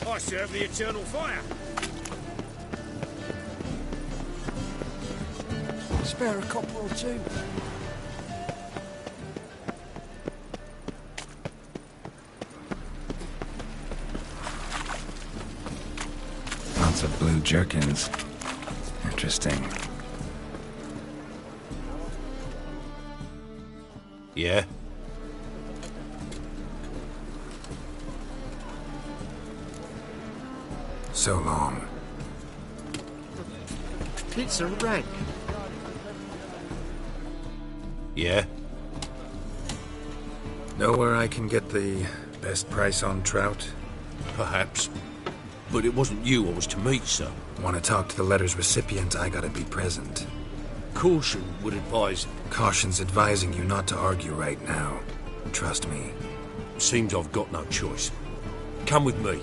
I serve the eternal fire. Spare a copper or two. Lots of blue jerkins. Interesting. Yeah? So long. It's a rag. Yeah? Know where I can get the best price on trout? Perhaps. But it wasn't you I was to meet, sir. Want to talk to the letter's recipient, I gotta be present. Caution would advise... Caution's advising you not to argue right now. Trust me. Seems I've got no choice. Come with me.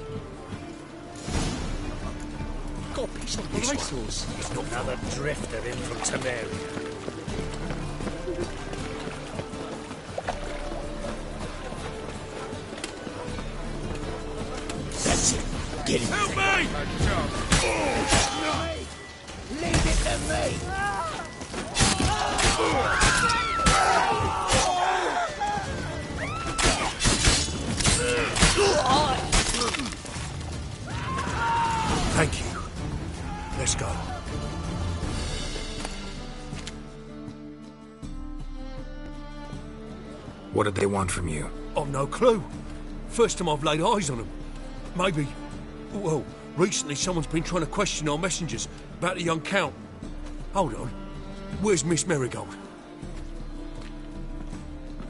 Got a piece of the racehorse. It's not Another drifter in from Temeria. That's it. Get him. Help me! Leave it to me. Thank you. Let's go. What did they want from you? I've no clue. First time I've laid eyes on them. Maybe... Well, recently someone's been trying to question our messengers about the young Count. Hold on. Where's Miss Marigold?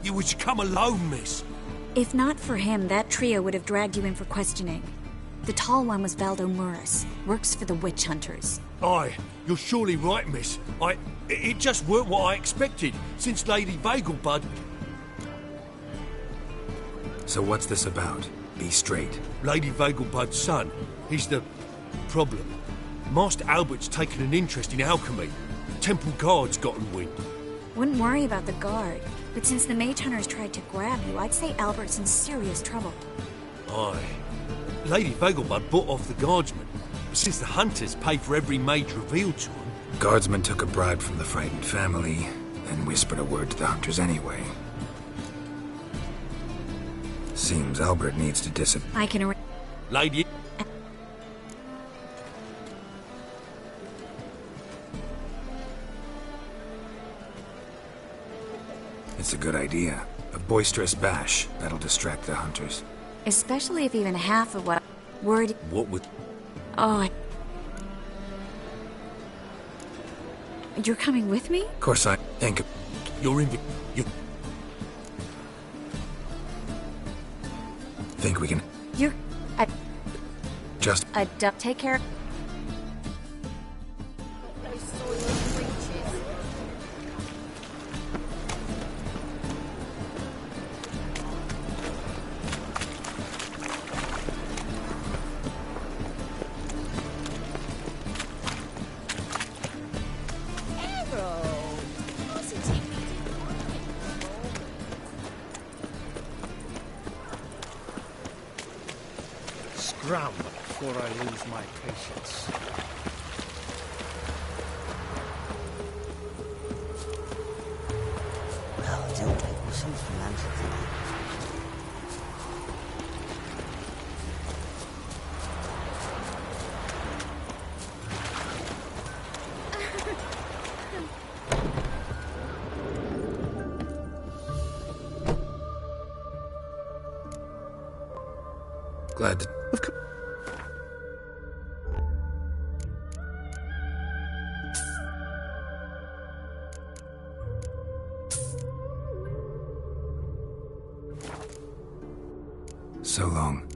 You was to come alone, miss. If not for him, that trio would have dragged you in for questioning. The tall one was Valdo Muris, works for the witch hunters. Aye, you're surely right, miss. It just weren't what I expected, since Lady Vagelbud... So what's this about? Be straight. Lady Vagelbud's son. He's the... problem. Master Albert's taken an interest in alchemy. Temple Guard's gotten wind. Wouldn't worry about the guard, but since the mage hunters tried to grab you, I'd say Albert's in serious trouble. Aye. Lady Vagelbud bought off the guardsmen, since the hunters pay for every mage revealed to them. Guardsmen took a bribe from the frightened family, then whispered a word to the hunters anyway. Seems Albert needs to disappear. I can Lady... It's a good idea. A boisterous bash. That'll distract the hunters. Especially if even half of what... Word... What would... Oh, You're coming with me? Of course I think... You're in... You... Think we can... You're... Just... Take care... Scram before I lose my patience. Well, I don't take myself from answer tonight. Glad to... So long.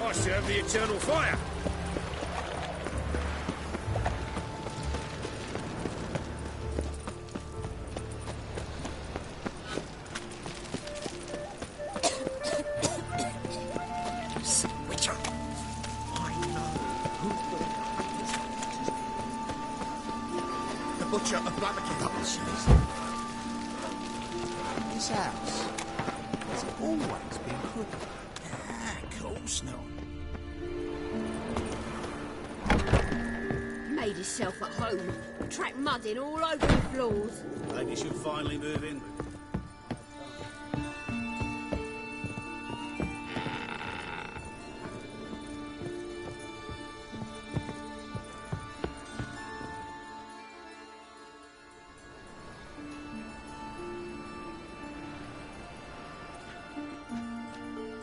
I serve the eternal fire. Witcher. I know who the butcher of Blaviken. This house has always been crooked. Of course not. Made himself at home. Tracked mud in all over the floors. Think you should finally move in.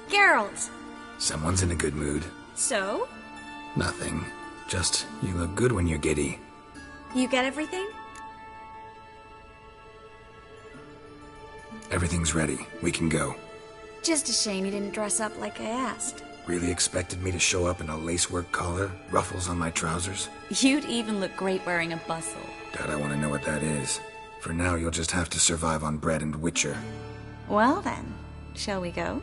Geralt! Someone's in a good mood. So? Nothing. Just, you look good when you're giddy. You get everything? Everything's ready. We can go. Just a shame you didn't dress up like I asked. Really expected me to show up in a lacework collar, ruffles on my trousers? You'd even look great wearing a bustle. Doubt I want to know what that is. For now, you'll just have to survive on bread and Witcher. Well then, shall we go?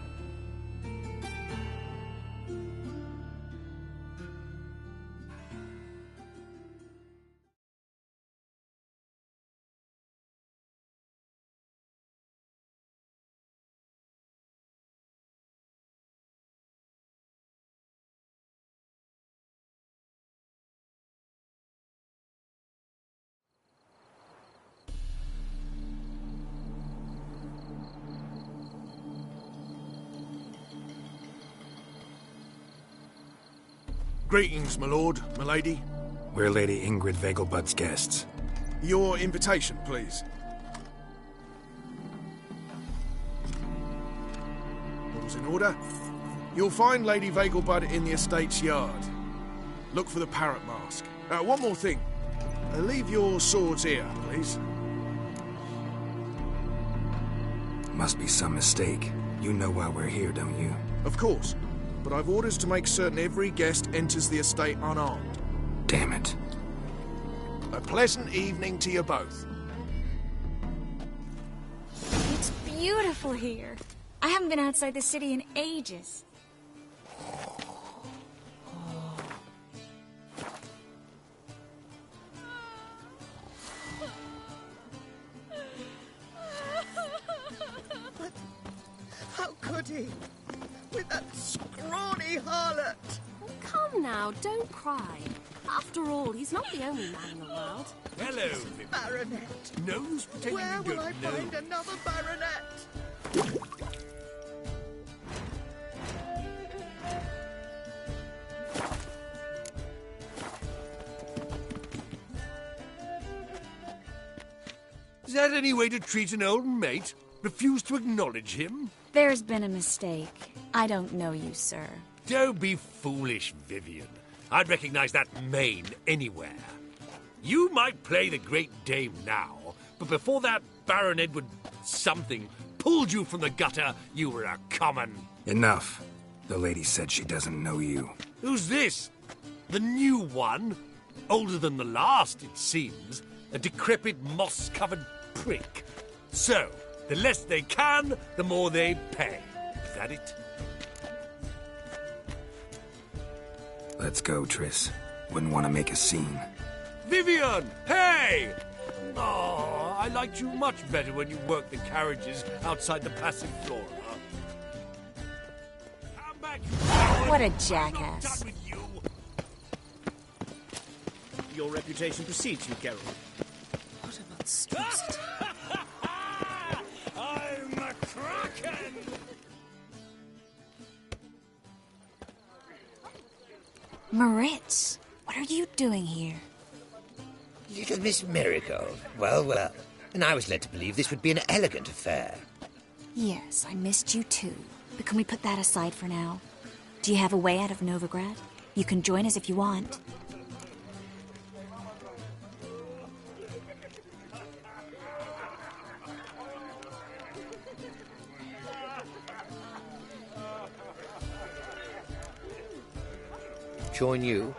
Greetings, my lord, my lady. We're Lady Ingrid Vegelbud's guests. Your invitation, please. All's in order. You'll find Lady Vegelbud in the estate's yard. Look for the parrot mask. One more thing. Leave your swords here, please. Must be some mistake. You know why we're here, don't you? Of course. But I've orders to make certain every guest enters the estate unarmed. Damn it. A pleasant evening to you both. It's beautiful here. I haven't been outside the city in ages. How could he? With that scrawny harlot! Come now, don't cry. After all, he's not the only man in the world. Hello, Baronet! No use pretending Where you will don't I know. find another baronet? Is that any way to treat an old mate? Refuse to acknowledge him? There's been a mistake. I don't know you, sir. Don't be foolish, Vivian. I'd recognize that mane anywhere. You might play the Great Dame now, but before that Baron Edward something pulled you from the gutter, you were a common... Enough. The lady said she doesn't know you. Who's this? The new one? Older than the last, it seems. A decrepit, moss-covered prick. So, the less they can, the more they pay. Is that it? Let's go, Triss. Wouldn't want to make a scene. Vivian! Hey! Oh, I liked you much better when you worked the carriages outside the Passive Flora. Come back! What a jackass. Your reputation precedes you, Geralt. What about Strixit? I'm a kraken! Moritz, what are you doing here? Little Miss Marigold. Well, well. And I was led to believe this would be an elegant affair. Yes, I missed you too. But can we put that aside for now? Do you have a way out of Novigrad? You can join us if you want. Join you?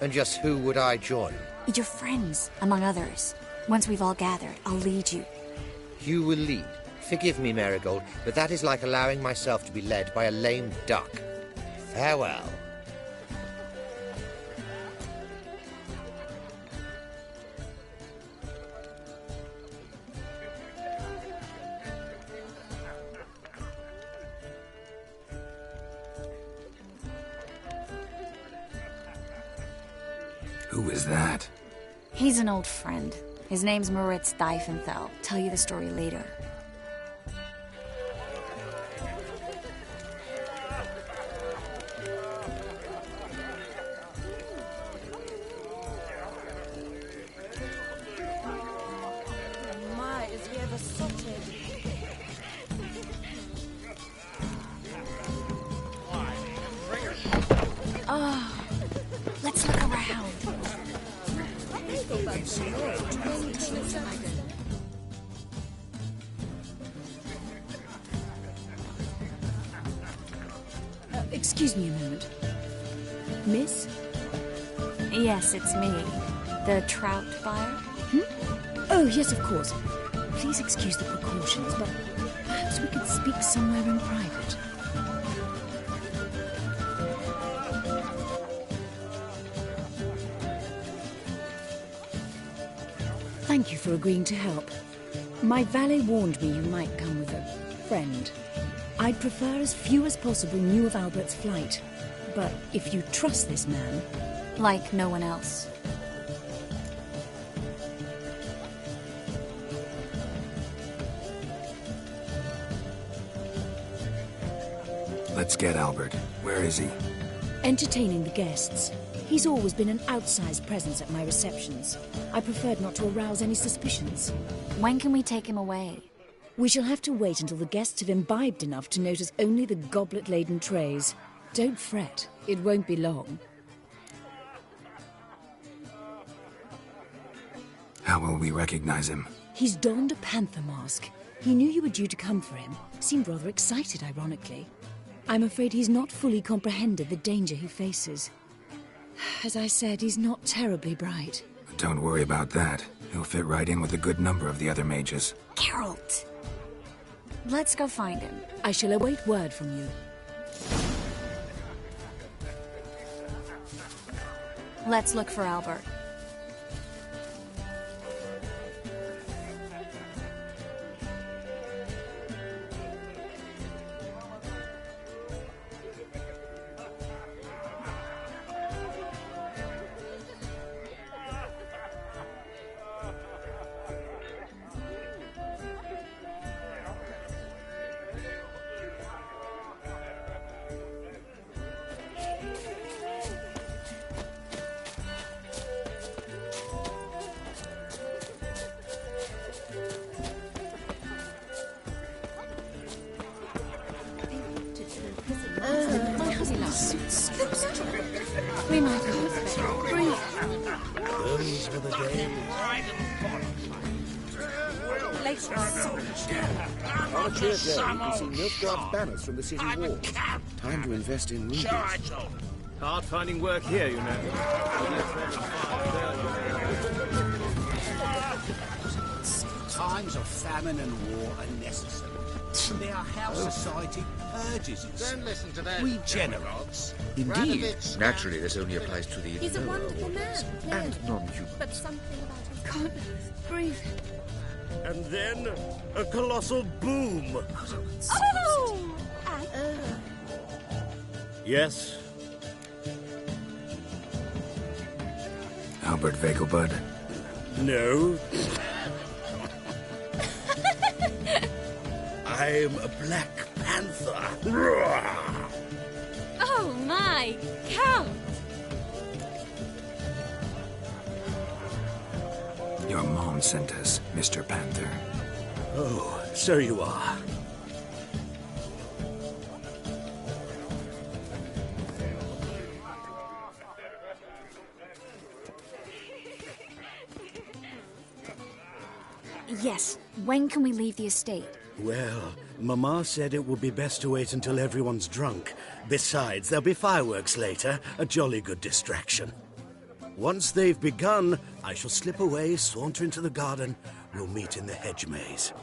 And just who would I join? Your friends, among others. Once we've all gathered, I'll lead you. You will lead. Forgive me, Marigold, but that is like allowing myself to be led by a lame duck. Farewell. Who is that? He's an old friend. His name's Moritz Diefenthal. Tell you the story later. My, is he ever sorted? Oh, let's look around. Excuse me a moment. Miss? Yes, it's me. The trout buyer? Oh, yes, of course. Please excuse the precautions, but perhaps we could speak somewhere in private. Thank you for agreeing to help. My valet warned me you might come with a friend. I'd prefer as few as possible knew of Albert's flight. But if you trust this man... Like no one else. Let's get Albert. Where is he? Entertaining the guests. He's always been an outsized presence at my receptions. I preferred not to arouse any suspicions. When can we take him away? We shall have to wait until the guests have imbibed enough to notice only the goblet-laden trays. Don't fret, it won't be long. How will we recognize him? He's donned a panther mask. He knew you were due to come for him. Seemed rather excited, ironically. I'm afraid he's not fully comprehended the danger he faces. As I said, he's not terribly bright. Don't worry about that. He'll fit right in with a good number of the other mages. Geralt! Let's go find him. I shall await word from you. Let's look for Albert. We might go. Breathe. Those were the days. On a clear day, you can see Nilfgaard's banners from the city wall. Time to invest in rubies. Hard finding work here, you know. Times of famine and war are necessary. There are how society purges itself. Don't listen to that. Regenerates. Indeed. Naturally, this only applies to the He's a wonderful man. and non-human. But something about his... Can't breathe. And then a colossal boom. Oh! Yes? Albert Vegelbud? No. I'm a Black Panther. Oh my, Count! Your mom sent us, Mr. Panther. Oh, so you are. Yes. When can we leave the estate? Well, Mama said it would be best to wait until everyone's drunk. Besides, there'll be fireworks later, a jolly good distraction. Once they've begun, I shall slip away, saunter into the garden. We'll meet in the hedge maze.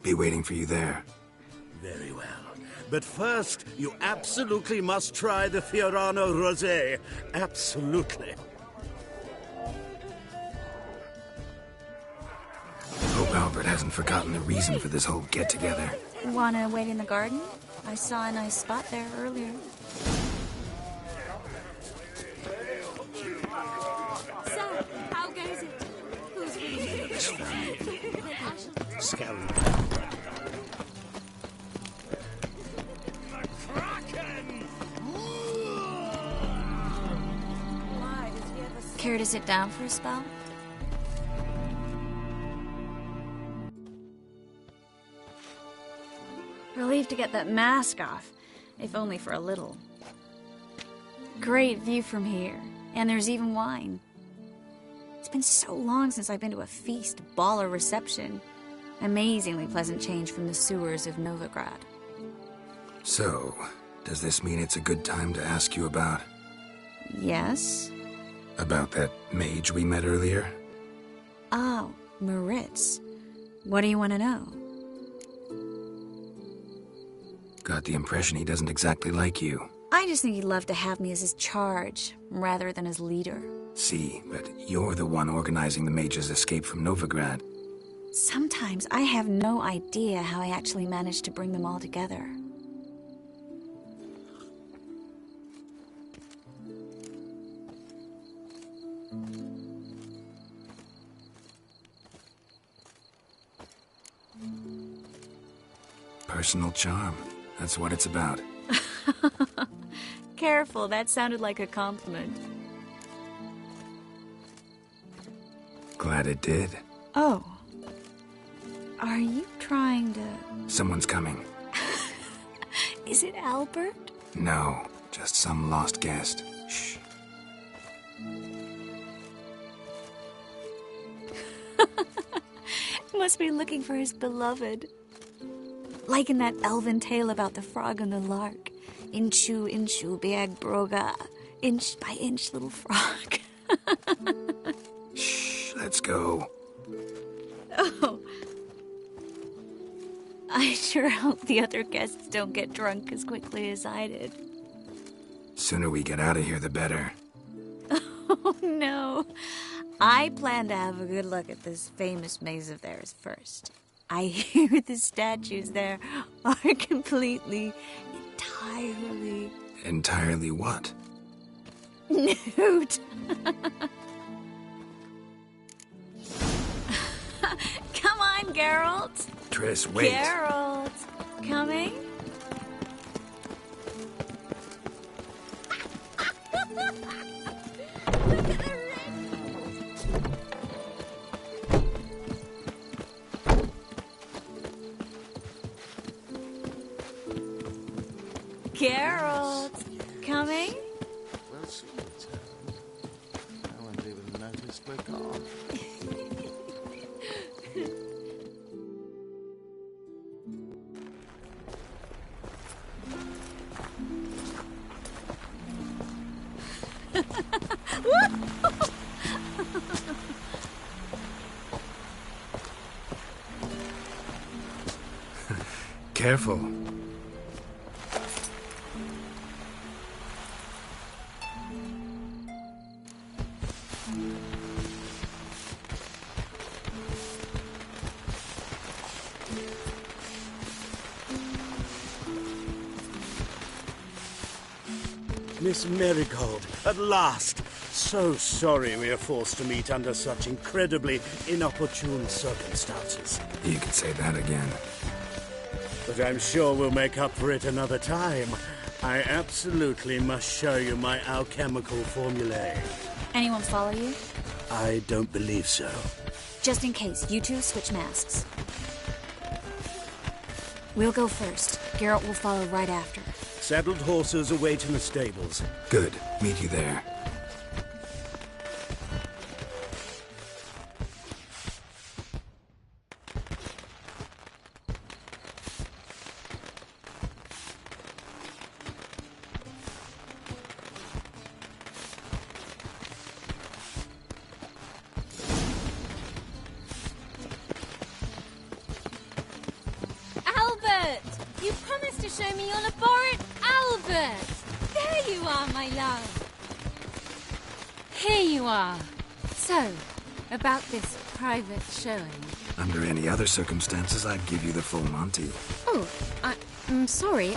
Be waiting for you there. Very well. But first, you absolutely must try the Fiorano Rosé. Absolutely. Hope Albert hasn't forgotten the reason for this whole get-together. Wanna wait in the garden? I saw a nice spot there earlier. So, how goes it? Who's winning? Scouring. Care to sit down for a spell? Relieved to get that mask off, if only for a little. Great view from here, and there's even wine. It's been so long since I've been to a feast, ball, or reception. Amazingly pleasant change from the sewers of Novigrad. So, does this mean it's a good time to ask you about... Yes? About that mage we met earlier? Oh, Moritz. What do you want to know? Got the impression he doesn't exactly like you. I just think he'd love to have me as his charge, rather than his leader. See, but you're the one organizing the mage's escape from Novigrad. Sometimes I have no idea how I actually managed to bring them all together. Personal charm. That's what it's about. Careful, that sounded like a compliment. Glad it did. Oh. Are you trying to... Someone's coming. Is it Albert? No, just some lost guest. Shh. Must be looking for his beloved. Like in that elven tale about the frog and the lark. Inchu, inchu, biag broga. Inch by inch, little frog. Shh, let's go. Oh. I sure hope the other guests don't get drunk as quickly as I did. Sooner we get out of here, the better. Oh, no. I plan to have a good look at this famous maze of theirs first. I hear the statues there are completely, entirely... Entirely what? Nude. Come on, Geralt. Triss, wait. Geralt, coming? Geralt, coming? We'll soon return. No one's even noticed we're gone. Careful. Miss Marigold, at last! So sorry we are forced to meet under such incredibly inopportune circumstances. You could say that again. But I'm sure we'll make up for it another time. I absolutely must show you my alchemical formulae. Anyone follow you? I don't believe so. Just in case, you two switch masks. We'll go first. Geralt will follow right after. Saddled horses await in the stables. Good. Meet you there. Here you are. So, about this private showing. Under any other circumstances, I'd give you the full Monty. Oh, I'm sorry,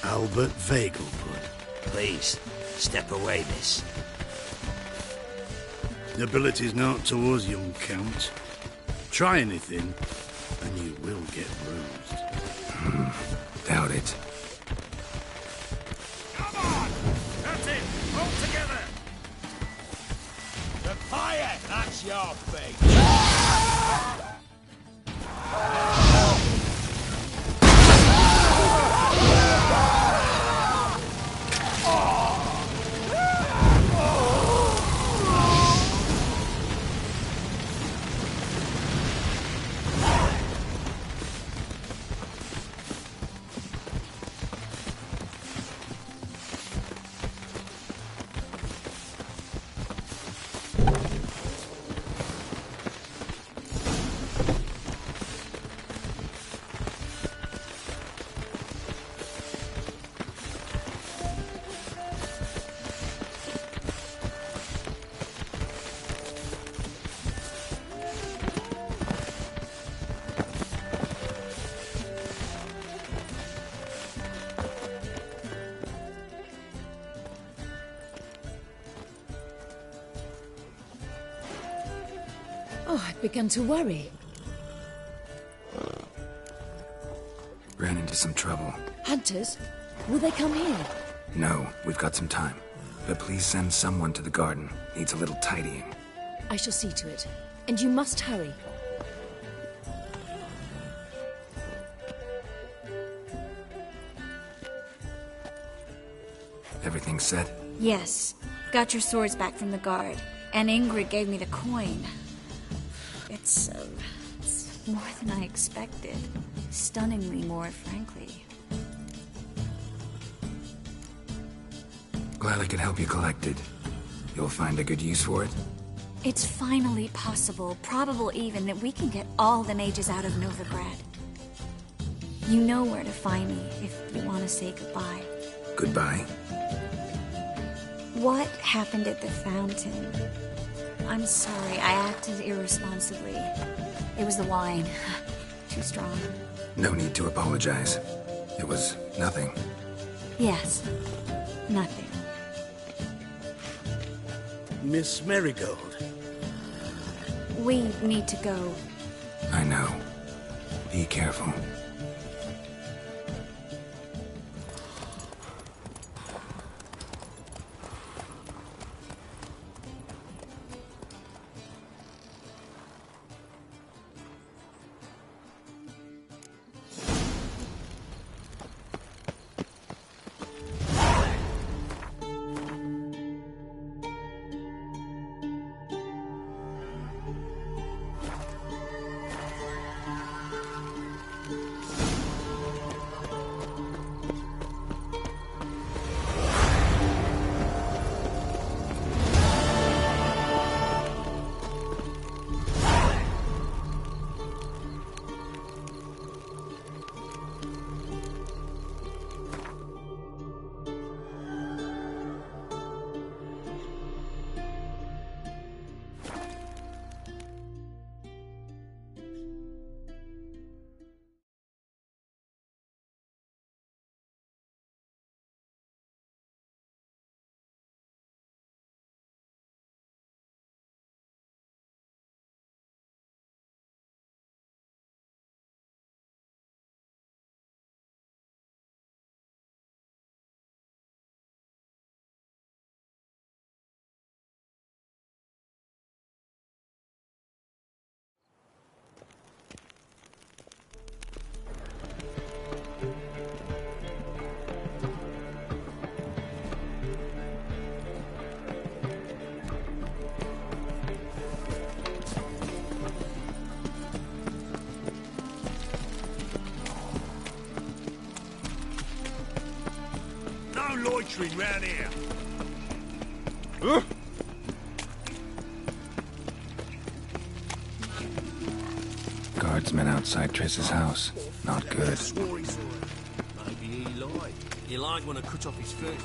Albert Vegelbud. Please, step away, miss. Nobility's not towards young Count. Try anything, and you will get bruised. Doubt it. Come on! That's it! All together! The fire! That's your fate! Oh, I've begun to worry. Ran into some trouble. Hunters? Will they come here? No, we've got some time. But please send someone to the garden. Needs a little tidying. I shall see to it. And you must hurry. Everything set? Yes. Got your swords back from the guard. And Ingrid gave me the coin. It's more than I expected. Stunningly more, frankly. Glad I could help you collect it. You'll find a good use for it? It's finally possible, probable even, that we can get all the mages out of Novigrad. You know where to find me if you want to say goodbye. Goodbye? What happened at the fountain? I'm sorry, I acted irresponsibly. It was the wine. Too strong. No need to apologize. It was nothing. Yes, nothing. Miss Marigold. We need to go. I know. Be careful. Loitering round here. Guard guardsmen outside Triss's house. Not good. Maybe he lied. He lied when I cut off his foot.